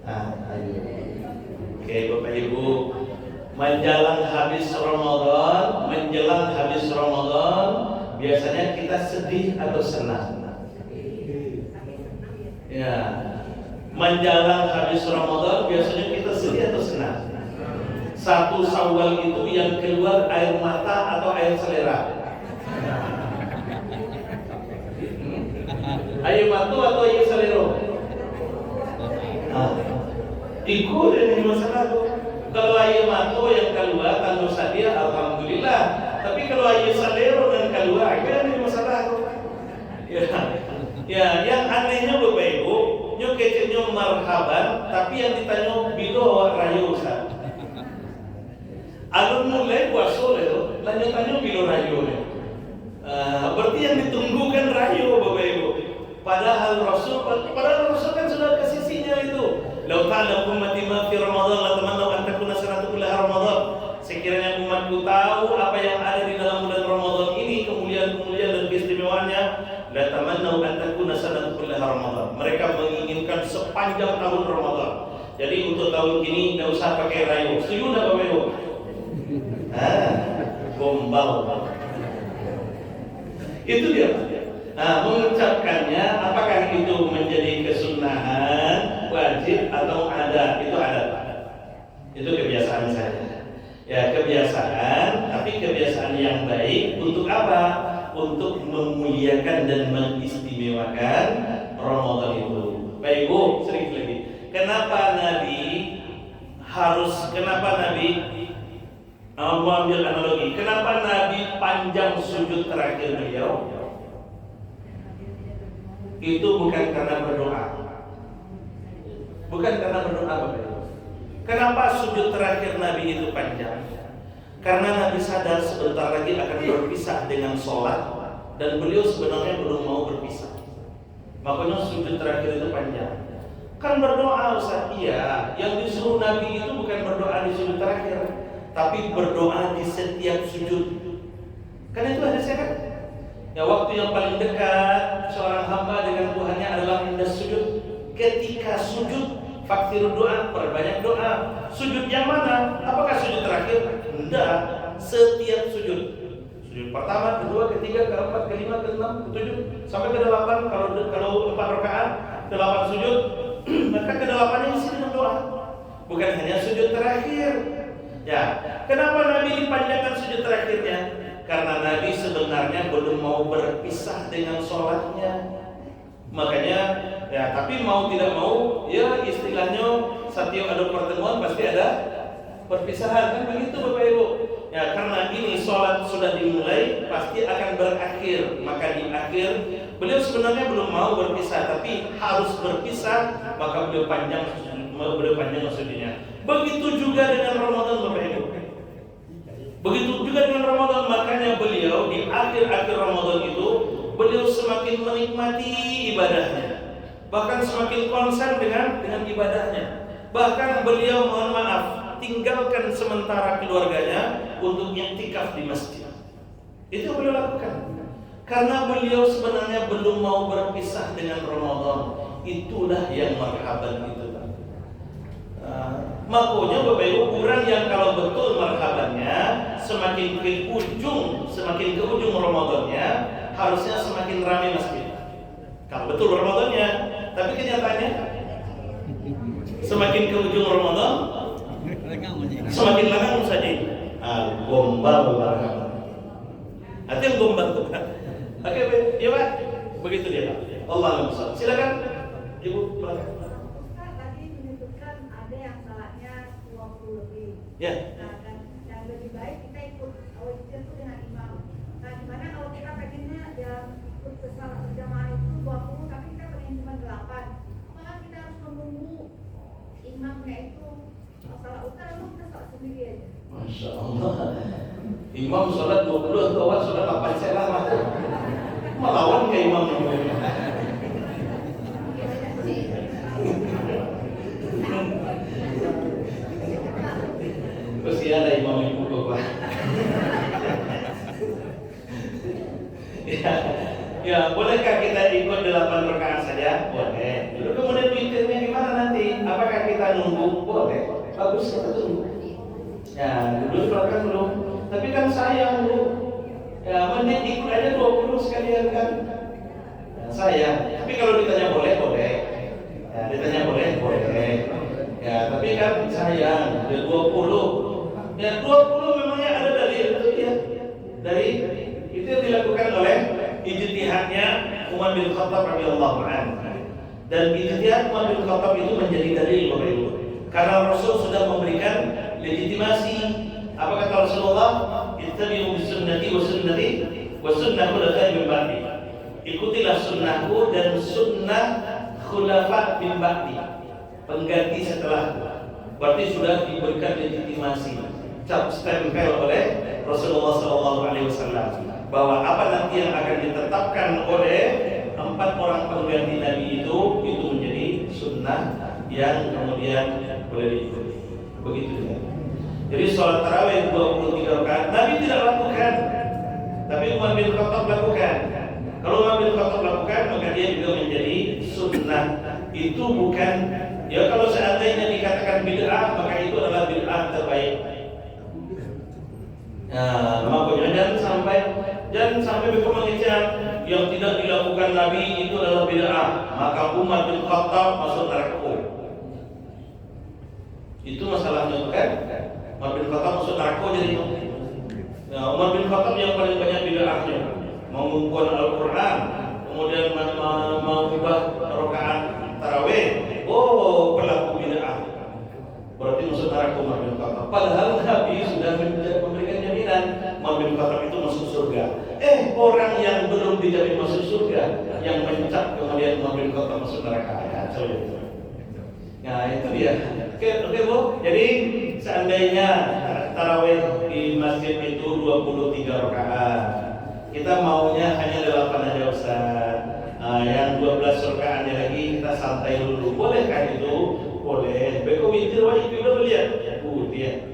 Ayo. Oke Bapak Ibu, menjelang habis Ramadan, biasanya kita sedih atau senang? Ya, menjelang habis Ramadan biasanya kita sedih atau senang? 1 Syawal itu yang keluar air mata atau air selera? Air mata atau air selera? Ikut ini masalah tuh. Kalau air mata yang keluar tanpa sadia, alhamdulillah. Tapi kalau air selera yang keluar, ini masalah tuh. Ya, yang anehnya Bapak Ibu, nyo kecilnya marhaban, tapi yang ditanya bila awak rayu Ustaz. Alun mulai puasa itu, lanjut tanya bila rayu. Berarti yang ditunggu kan rayu Bapak Ibu. Padahal Rasul kan sudah ke sisinya itu. Lau ta'ala ummati ma fi Ramadan la tamannaw an takuna sanatu kullaha Ramadan. Sekiranya umatku tahu apa yang ada di dalam bulan Ramadan ini, kemuliaan-kemuliaan dan keistimewaannya, la tamannaw an takuna sanatu kullaha Ramadan. Mereka menginginkan sepanjang tahun Ramadan. Jadi untuk tahun ini tidak usah pakai rayu. Setuju enggak Bapak Ibu? Gombal. Itu dia. Mengucapkannya apakah itu menjadi kesunahan, wajib atau adat? Itu adat. Itu kebiasaan saja. Ya, kebiasaan, tapi kebiasaan yang baik untuk apa? Untuk memuliakan dan mengistimewakan Ramadan itu. Baik Bu, sedikit lagi. Kenapa Nabi mau ambil analogi? Kenapa Nabi panjang sujud terakhir beliau? Itu bukan karena berdoa. Bukan karena berdoa Bapak. Kenapa sujud terakhir Nabi itu panjang? Karena Nabi sadar sebentar lagi akan berpisah dengan sholat, dan beliau sebenarnya belum mau berpisah. Makanya sujud terakhir itu panjang. Kan berdoa Ustaz. Iya, yang disuruh Nabi itu bukan berdoa di sujud terakhir, tapi berdoa di setiap sujud. Kan itu hadisnya kan? Ya, waktu yang paling dekat seorang hamba dengan Tuhannya adalah indah sujud. Ketika sujud, faktir doa, perbanyak doa. Sujud yang mana? Apakah sujud terakhir? Tidak. Setiap sujud. Sujud pertama, kedua, ketiga, keempat, kelima, keenam, ketujuh, sampai ke-8. Kalau 4 rakaat, 8 sujud, maka ke-8-nya isi dengan doa. Bukan hanya sujud terakhir. Ya, kenapa Nabi dipanjangkan sujud terakhirnya? Karena Nabi sebenarnya belum mau berpisah dengan sholatnya. Makanya ya, tapi mau tidak mau, ya istilahnya setiap ada pertemuan pasti ada perpisahan, kan begitu Bapak Ibu. Ya, karena ini sholat sudah dimulai, pasti akan berakhir. Maka di akhir beliau sebenarnya belum mau berpisah, tapi harus berpisah, maka beliau panjang sujudnya. Begitu juga dengan Ramadan Bapak Ibu. Begitu juga dengan Ramadan, makanya beliau di akhir-akhir Ramadan itu beliau semakin menikmati ibadahnya, bahkan semakin konsen dengan ibadahnya. Bahkan beliau, mohon maaf, tinggalkan sementara keluarganya untuk i'tikaf di masjid. Itu beliau lakukan karena beliau sebenarnya belum mau berpisah dengan Ramadan. Itulah yang marhaban itu. Makanya Bapak Ibu, orang yang kalau betul marhabannya semakin ke ujung Ramadannya, harusnya semakin ramai masjid. Kalau betul Ramadannya, tapi kenyataannya semakin ke ujung Ramadan semakin lengang saja. Gombal marhaban. Artinya gombal tuh kan. Oke, ya Pak. Begitu dia Pak. Allah Akbar. Silakan Ibu, silakan. Ya. Nah, dan yang lebih baik kita ikut itu dengan imam. Nah, gimana kalau kita pengennya dalam ikut ke salat berjamaah itu 20, tapi kita pengen cuma 8. Maka kita harus menunggu imamnya itu salat utar, lalu kita salat sendiri aja. Masya Allah. Imam sholat 20 atau awal sholat 8 saya lama. Melawan ke imam ini. Terus ya ada imam ibu bapak. Ya, bolehkah kita ikut 8 rakaat saja? Boleh. Lalu kemudian witirnya gimana nanti? Apakah kita nunggu? Boleh. Bagus kita tunggu. Ya, dulu silakan belum. Tapi kan sayang Bu. Ya, mending ikut aja 20 sekalian kan. Ya, sayang. Tapi kalau ditanya boleh, boleh. Ya, ditanya boleh, boleh. Ya, tapi kan sayang. Dia 20. Ya 20 memangnya ada dalil itu ya. Dari itu yang dilakukan oleh ijtihadnya Umar bin Khattab radhiyallahu anhu. Dan ijtihad Umar bin Khattab itu menjadi dalil Bapak Ibu. Karena Rasul sudah memberikan legitimasi. Apa kata Rasulullah? Ittabi'u bisunnati wa sunnah khulafa'i min ba'di. Ikutilah sunnahku dan sunnah khulafa' min ba'di. Pengganti setelahku. Berarti sudah diberikan legitimasi, cap stempel oleh Rasulullah SAW bahwa apa nanti yang akan ditetapkan oleh 4 orang pengganti Nabi itu menjadi sunnah yang kemudian boleh diikuti. Begitu juga. Jadi sholat tarawih 23 rakaat Nabi tidak lakukan, tapi Umar bin Khattab lakukan. Kalau Umar bin Khattab lakukan, maka dia juga menjadi sunnah. Itu bukan, ya kalau seandainya dikatakan bid'ah, maka itu adalah bid'ah terbaik. Nah, makanya jangan sampai begitu mengecam yang tidak dilakukan Nabi itu adalah bid'ah, maka Umar bin Khattab masuk neraka. Itu masalahnya kan? Umar bin Khattab masuk neraka jadi. Nah, Umar bin Khattab yang paling banyak bid'ahnya, mau mengumpulkan Al-Quran, kemudian mau ubah rakaat tarawih. Oh, pelaku bid'ah. Berarti masuk neraka Umar bin Khattab. Padahal Nabi sudah memberikan jaminan Umar bin Khattab itu masuk surga. Orang yang belum dijamin masuk surga yang mencap kemudian Umar bin Khattab masuk neraka. Nah, itu dia. Oke Bu. Jadi seandainya tarawih di masjid itu 23 rakaat, kita maunya hanya 8 aja Ustaz. Yang 12 rakaatnya lagi kita kita santai dulu. Boleh kan itu? Boleh. Beko witir wajib juga lihat. Dia.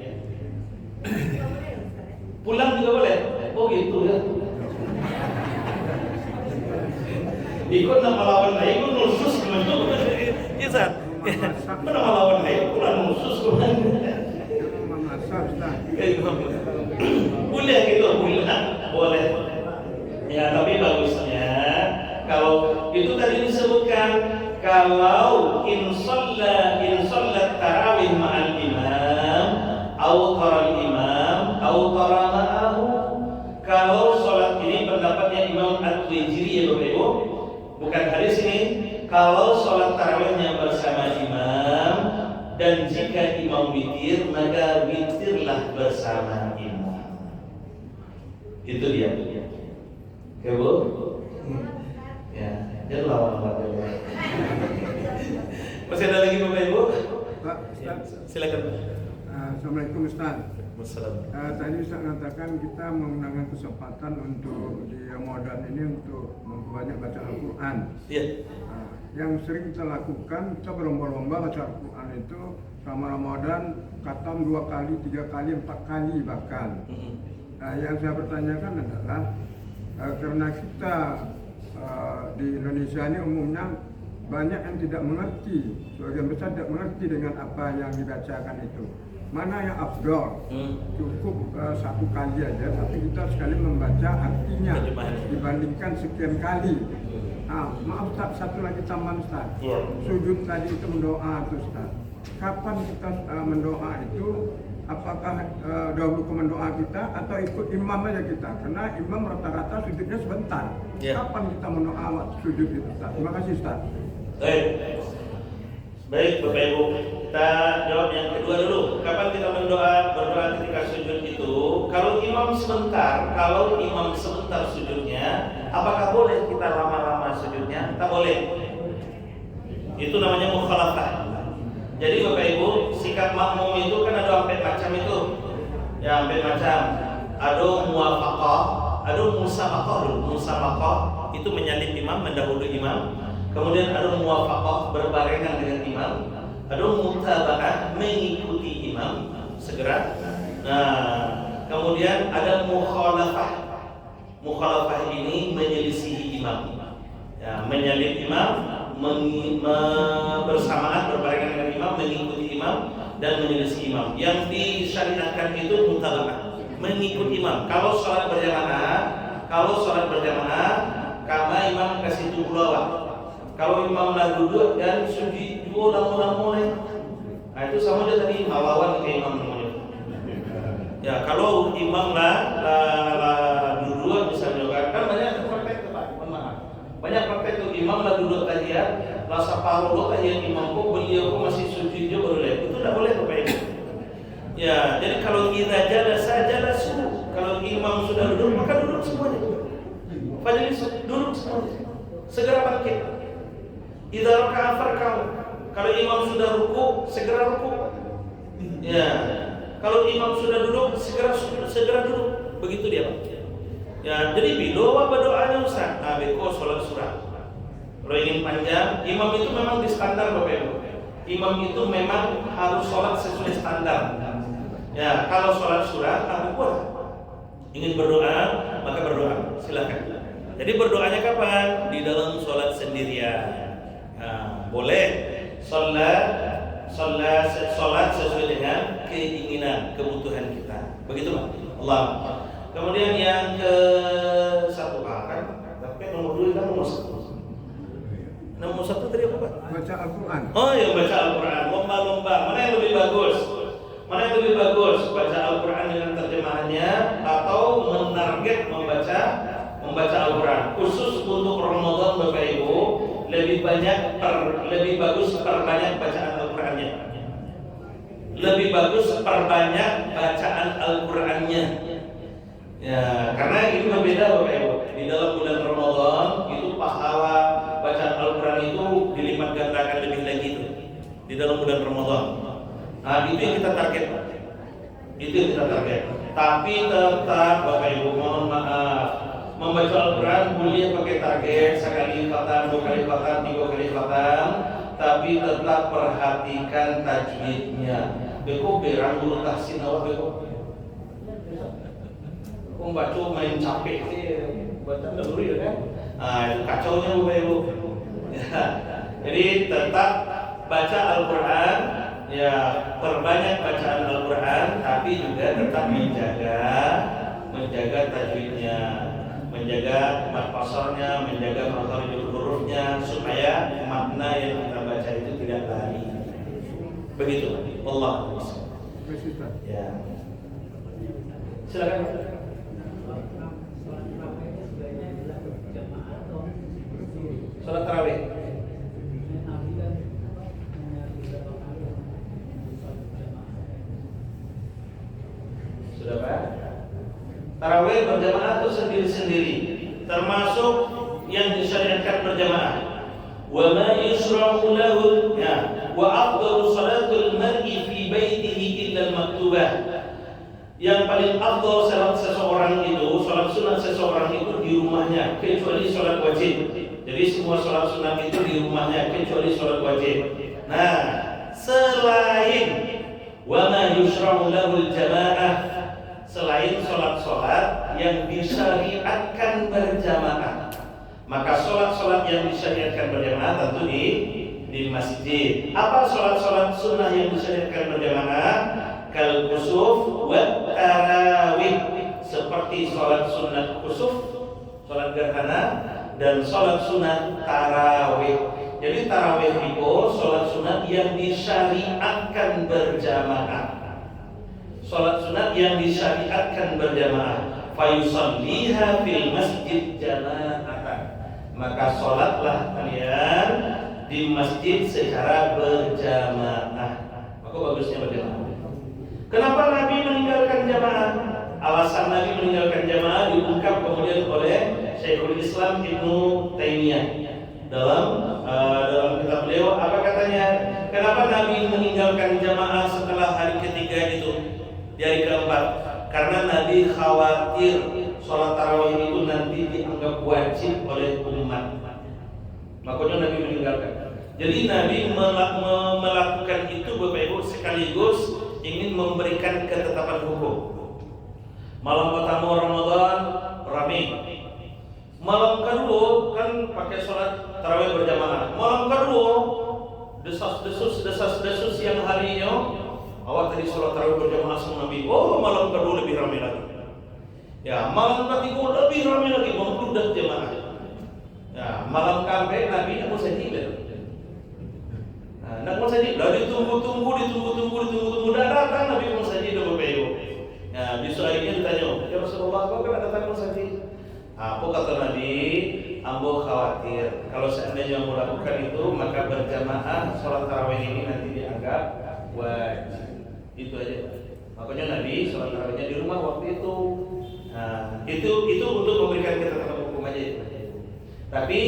Pulang juga boleh. Oh gitu ya. Ikut nama lawan lain, ikut nusus kemana? Iya Ustaz. Mana lawan lain, pulang nusus kemana? Boleh gitu, boleh. Ya tapi bagusnya kalau itu tadi disebutkan kalau insallat tarawih ma'al imam awtara imam awtara ma'ahu. Kalau sholat ini pendapatnya Imam At-Twijri ya Bapak Ibu, bukan hadis ini. Kalau sholat tarawihnya bersama imam dan jika imam witir maka witirlah bersama imam. Itu dia. Oke Bu? Ya, dia lawan-lawan. Masih ada lagi Bapak Ibu? Pak, Ustaz. Silakan. Assalamualaikum Ustaz. Wassalamualaikum. Tadi Ustaz mengatakan kita menggunakan kesempatan untuk di Ramadan ini untuk memperbanyak baca Al-Quran. Iya. Yang sering kita lakukan, kita berlomba-lomba baca Al-Quran itu selama Ramadan khatam 2 kali, 3 kali, 4 kali bahkan. Yang saya pertanyakan adalah karena kita di Indonesia ini umumnya banyak yang tidak mengerti, sebagian besar tidak mengerti dengan apa yang dibacakan itu. Mana yang afdol? Cukup 1 kali aja, tapi kita sekali membaca artinya dibandingkan sekian kali. Maaf Ustaz, satu lagi tambahan Ustaz. Sujud tadi itu mendoa itu Ustaz. Kapan kita mendoa itu? Apakah dahulu ke mendoa kita atau ikut imam aja kita? Karena imam rata-rata sujudnya sebentar. Kapan kita mendoa waktu sujud itu Ustaz? Terima kasih Ustaz. Baik Bapak Ibu, kita jawab yang kedua dulu. Kapan kita berdoa ketika sujud itu? Kalau imam sebentar sujudnya, apakah boleh kita lama-lama sujudnya? Tak boleh. Itu namanya mukhalafah. Jadi Bapak Ibu, sikap makmum itu kan ada 4 macam itu. Ya, 4 macam. Ada muwafaqah, ada musabaqah itu menyalip imam, mendahului imam. Kemudian ada muwafaqah, berbarengan dengan imam. Ada mutaba'ah, mengikuti imam segera. Kemudian ada mukhalafah. Mukhalafah ini menyelisihi imam. Ya, menyalip imam, bersamaan berbarengan dengan imam, mengikuti imam dan menyelisih imam. Yang disyariatkan itu mutaba'ah, mengikuti imam. Kalau sholat berjamaah, karena imam kasih tunggu lawak. Kalau imam lah duduk dan sujud dua lama-lama, nah itu sama aja tadi melawan ke imam namanya. Ya kalau imam lah duduk misalnya kan banyak praktek Pak, banyak praktek tuh imam lah duduk tahiyat, lah separuh lo tahiyat imam kok beliau kok masih sujud juga baru lihat. Itu tidak boleh Bapak Ibu. Ya, jadi kalau kita jalan suruh. Kalau imam sudah duduk maka duduk semuanya. Fajri duduk semuanya. Segera bangkit. Idza raka'a farka'u. Kalau imam sudah ruku, segera ruku. Ya. Kalau imam sudah duduk, segera duduk. Begitu dia, Pak. Ya, jadi bidoa berdoanya Ustaz. Beko sholat surah. Kalau ingin panjang, imam itu memang di standar Bapak Ibu. Imam itu memang harus sholat sesuai standar. Ya, kalau sholat surah, buat. Ingin berdoa, maka berdoa. Silakan. Jadi berdoanya kapan? Di dalam sholat sendirian. Boleh sholat sesuai dengan keinginan, kebutuhan kita. Begitu Pak. Allah. Kemudian yang ke satu kan, tapi nomor 2 kan nomor 1. Nomor 1 tadi apa Pak? Baca Al-Quran. Oh ya, baca Al-Quran. Lomba-lomba. Mana yang lebih bagus? Baca Al-Quran dengan terjemahannya atau menarget membaca Al-Quran? Khusus untuk Ramadan Bapak Ibu, lebih bagus perbanyak bacaan Al-Qurannya. Lebih bagus perbanyak bacaan Al-Qurannya. Ya, karena itu berbeda Bapak Ibu. Di dalam bulan Ramadan itu pahala bacaan Al-Quran itu dilipat gandakan lebih lagi itu. Di dalam bulan Ramadan. Nah, itu yang kita target. Tapi tetap Bapak Ibu mohon maaf, membaca Al-Quran boleh pakai target sekali khatam, 2 kali khatam, 3 kali khatam, tapi tetap perhatikan tajwidnya. Beko berang guru tahsin awak beko. Membaca main capek sih, baca dulu ya kan? Itu kacaunya Bapak Ibu. Ya. Jadi tetap baca Al-Quran, ya perbanyak bacaan Al-Quran, tapi juga tetap menjaga tajwidnya, menjaga mad pasarnya, menjaga makharijul hurufnya, supaya makna yang kita baca itu tidak lari. Begitu. Allah. Ya. Silakan. Salat tarawih. Sudah Pak? Tarawih berjamaah itu sendiri-sendiri, termasuk yang disyariatkan berjamaah. Wa ma yushra'u lahu wa afdalu salatul mar'i fi baitihi illa al-maktubah. Yang paling afdal salat seseorang itu, salat sunat seseorang itu di rumahnya, kecuali salat wajib. Jadi semua salat sunat itu di rumahnya kecuali salat wajib. Nah, selain wa ma yushra'u lahul jamaah, selain salat-salat yang disyariatkan berjamaah, maka salat-salat yang disyariatkan berjamaah tentu di masjid. Apa salat-salat sunnah yang disyariatkan berjamaah? Kal kusuf wa tarawih, seperti salat sunat kusuf, salat gerhana, dan salat sunat tarawih. Jadi tarawih itu salat sunat yang disyariatkan berjamaah. Salat sunat yang disyariatkan berjamaah. Fayusalliha fil masjid jama'atan. Maka salatlah kalian di masjid secara berjamaah. Maka bagusnya berjamaah. Kenapa Nabi meninggalkan jamaah? Alasan Nabi meninggalkan jamaah diungkap kemudian oleh Syekhul Islam Ibnu Taimiyah dalam kitab beliau. Apa katanya? Kenapa Nabi meninggalkan jamaah setelah hari ketiga itu, di hari keempat? Karena Nabi khawatir sholat tarawih itu nanti dianggap wajib oleh umat. Makanya Nabi meninggalkan. Jadi Nabi melakukan itu Bapak Ibu sekaligus ingin memberikan ketetapan hukum. Malam pertama Ramadan ramai. Malam kedua kan pakai sholat tarawih berjamaah. Malam kedua desas-desus yang harinya awak tadi sholat tarawih berjamaah sama Nabi. Oh, malam kedua lebih ramai lagi. Ya, malam ketiga lebih ramai lagi, membludak jamaah. Ya, malam kabeh Nabi nak mau tidur. Nak mau saja, dah ditunggu, dah datang Nabi mau saja dah berpeyo. Ya, besok harinya ditanya, ya Rasulullah, kau kan datang mau saja? Apa kata Nabi? Ambo khawatir kalau seandainya mau lakukan itu, maka berjamaah sholat tarawih ini nanti dianggap wajib. Itu aja. Makanya Nabi sholat tarawihnya di rumah waktu itu. Nah, itu untuk memberikan ketetapan hukum aja. Tapi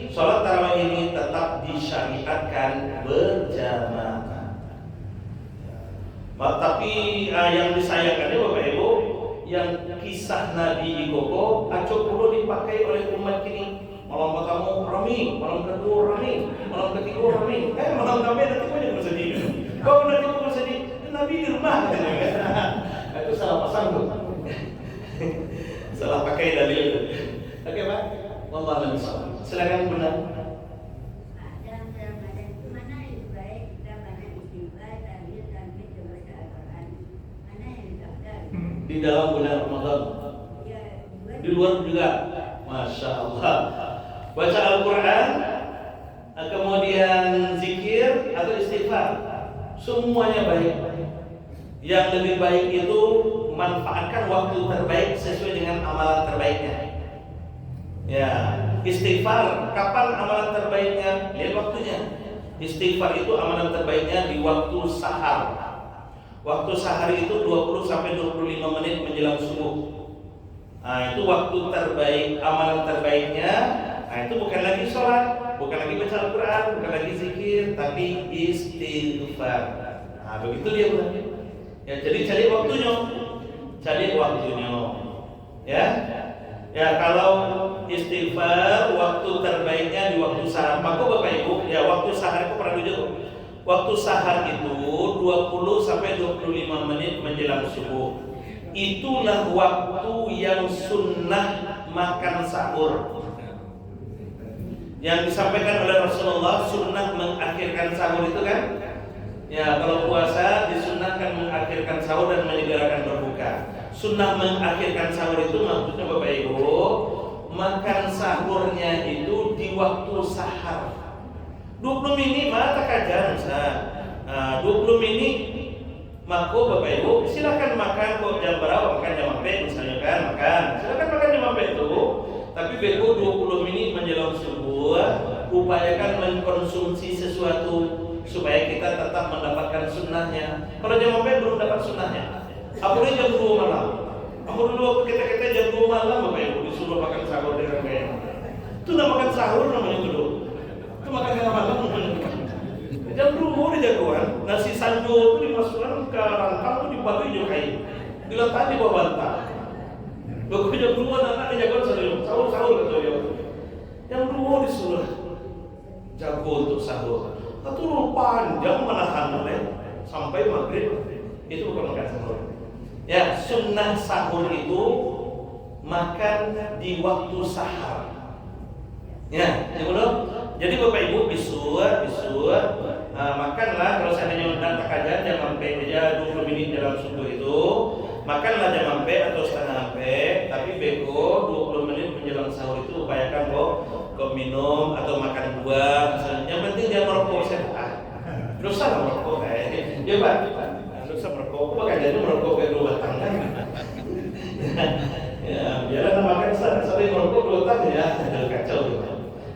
sholat tarawih ini tetap disyariatkan berjamaah. Tapi yang disayangkannya Bapak Ibu, yang kisah Nabi di Koko, acok perlu dipakai oleh umat kini. Malam pertama rami, malam kedua rami, malam ketiga rami. Malam kami nanti banyak bersedih. Kau nanti mau bersedih, Nabi di rumah. Itu salah pasang tuh. Salah pakai dalil. Oke Pak, wallahu a'lam. Silakan benar. Dalam Ramadan itu mana yang baik kita banyak istighfar, tahmid, tahmid, baca Al-Quran. Mana yang ditakdir? Di dalam bulan Ramadan. Ya, Di luar juga. Masya Allah. Baca Al-Quran, kemudian zikir atau istighfar, semuanya baik. Yang lebih baik itu manfaatkan waktu terbaik sesuai dengan amalan terbaiknya. Ya, istighfar kapan amalan terbaiknya? Lihat waktunya. Istighfar itu amalan terbaiknya di waktu sahar. Waktu sahar itu 20 sampai 25 menit menjelang subuh. Nah, itu waktu terbaik, amalan terbaiknya. Nah, itu bukan lagi sholat, bukan lagi baca Al-Quran, bukan lagi zikir, tapi istighfar. Nah, begitu dia bukan? Ya, jadi cari waktunya. Ya. Ya, kalau istighfar waktu terbaiknya di waktu sahar. Maka Bapak Ibu, ya waktu sahar itu pernah dulu. Waktu sahar itu 20 sampai 25 menit menjelang subuh. Itulah waktu yang sunnah makan sahur. Yang disampaikan oleh Rasulullah, sunnah mengakhirkan sahur itu kan? Ya, kalau puasa disunnahkan mengakhirkan sahur dan menyegerakan berbuka. Sunnah mengakhirkan sahur itu maksudnya Bapak Ibu, makan sahurnya itu di waktu sahar. 20 menit mata kajian, 20 menit. Maka Bapak Ibu silakan makan kok jam berapa, makan jam berapa misalnya kan, makan. Silakan makan jam berapa itu. Tapi bego 20 menit menjelang subuh, upayakan mengkonsumsi sesuatu supaya kita tetap mendapatkan sunnahnya. Kalau jam berapa belum dapat sunnahnya. Apalagi jam 2 malam. Aku dulu waktu kita jam 2 malam Bapak Ibu disuruh makan sahur dengan kayak. Itu udah makan sahur namanya dulu. Itu makan tengah malam namanya. Jam 2 di jagoan, nasi sanjo itu dimasukkan ke rantang itu dibagi juga kain. Diletak di bawah bantal. Waktu jam 2 anak di jagoan sahur kata dia. Jam 2 disuruh jago untuk sahur. Itu panjang menahan sampai maghrib. Itu bukan makan sahur. Ya, sunnah sahur itu makan di waktu sahar. Ya, jadi Bapak Ibu bisur, makanlah kalau seandainya undang kajian jam sampai aja 20 menit dalam subuh itu, makanlah jam sampai atau setengah sampai, tapi bego 20 menit menjelang sahur itu upayakan kok minum atau makan buah, misalnya. Yang penting dia merokok sehat. Dosa lah merokok kayak, ya Pak. Dosa merokok, pakai jadi merokok kayak 2 batang kan? Ya, biarlah makan sering merokok 2 batang ya, kacau gitu.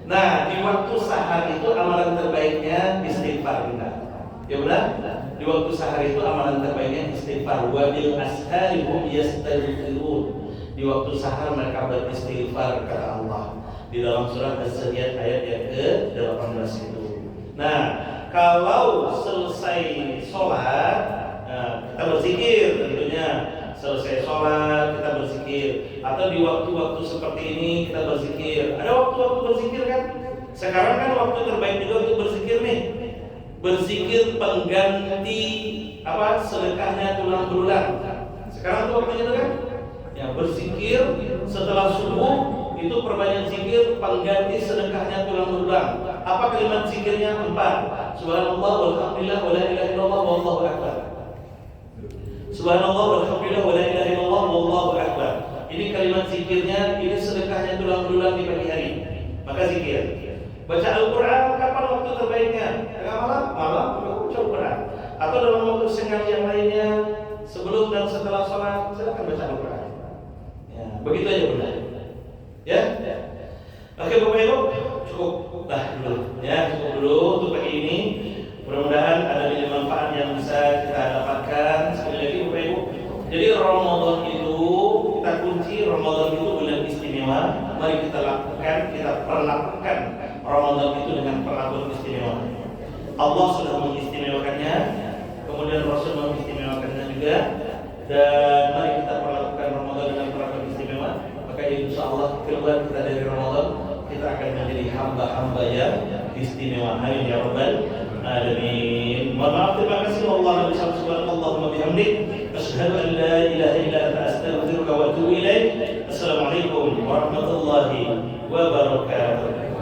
Nah, di waktu sahar itu amalan terbaiknya istighfar kita. Ya benar? Di waktu sahar itu amalan terbaiknya istighfar. Wa bil ashari hum yastaghfirun. Di waktu sahar mereka beristighfar kata Allah. Di dalam surah Az-Zariyat ayat yang ke-18 itu. Nah, kalau selesai sholat, kita berzikir tentunya. Selesai sholat kita berzikir, atau di waktu-waktu seperti ini kita berzikir. Ada waktu-waktu berzikir kan? Sekarang kan waktu terbaik juga untuk berzikir nih. Berzikir pengganti sedekahnya tulang belulang. Sekarang tuh waktunya itu kan? Ya, berzikir setelah subuh itu perbanyak zikir pengganti sedekahnya tulang belulang. Apa kalimat zikirnya? 4. Subhanallah walhamdulillah wala ilaha illallah wallahu akbar. Subhanallah walhamdulillah wala ilaha illallah wallahu akbar. Ini kalimat zikirnya, ini sedekahnya tulang belulang di pagi hari. Maka zikir. Baca Al-Qur'an kapan waktu terbaiknya? Tengah malam baca Al-Qur'an. Atau dalam waktu senggang yang lainnya, sebelum dan setelah sholat, silakan baca Al-Qur'an. Ya, begitu aja benar. Ya. Oke Bapak Ibu, cukup dulu. Ya, cukup dulu untuk pagi ini. Mudah-mudahan ada banyak manfaat yang bisa kita dapatkan. Sekali lagi Bapak Ibu, jadi Ramadan itu kita kunci, Ramadan itu bulan istimewa. Mari kita lakukan, kita perlakukan Ramadan itu dengan perlakuan istimewa. Allah sudah mengistimewakannya, kemudian Rasul mengistimewakannya juga. Dan mari kita perlakukan Ramadan dengan perlakuan istimewa. Maka insya Allah keluar kita dari Ramadan, kita akan menjadi hamba-hamba yang istimewa. Amin ya Rabbal Alamin. Mohon maaf, terima kasih. Wallahu subhanallahumma bihamdik, asyhadu an la ilaha illa anta astaghfiruka wa atubu ilaik. Assalamualaikum warahmatullahi wabarakatuh.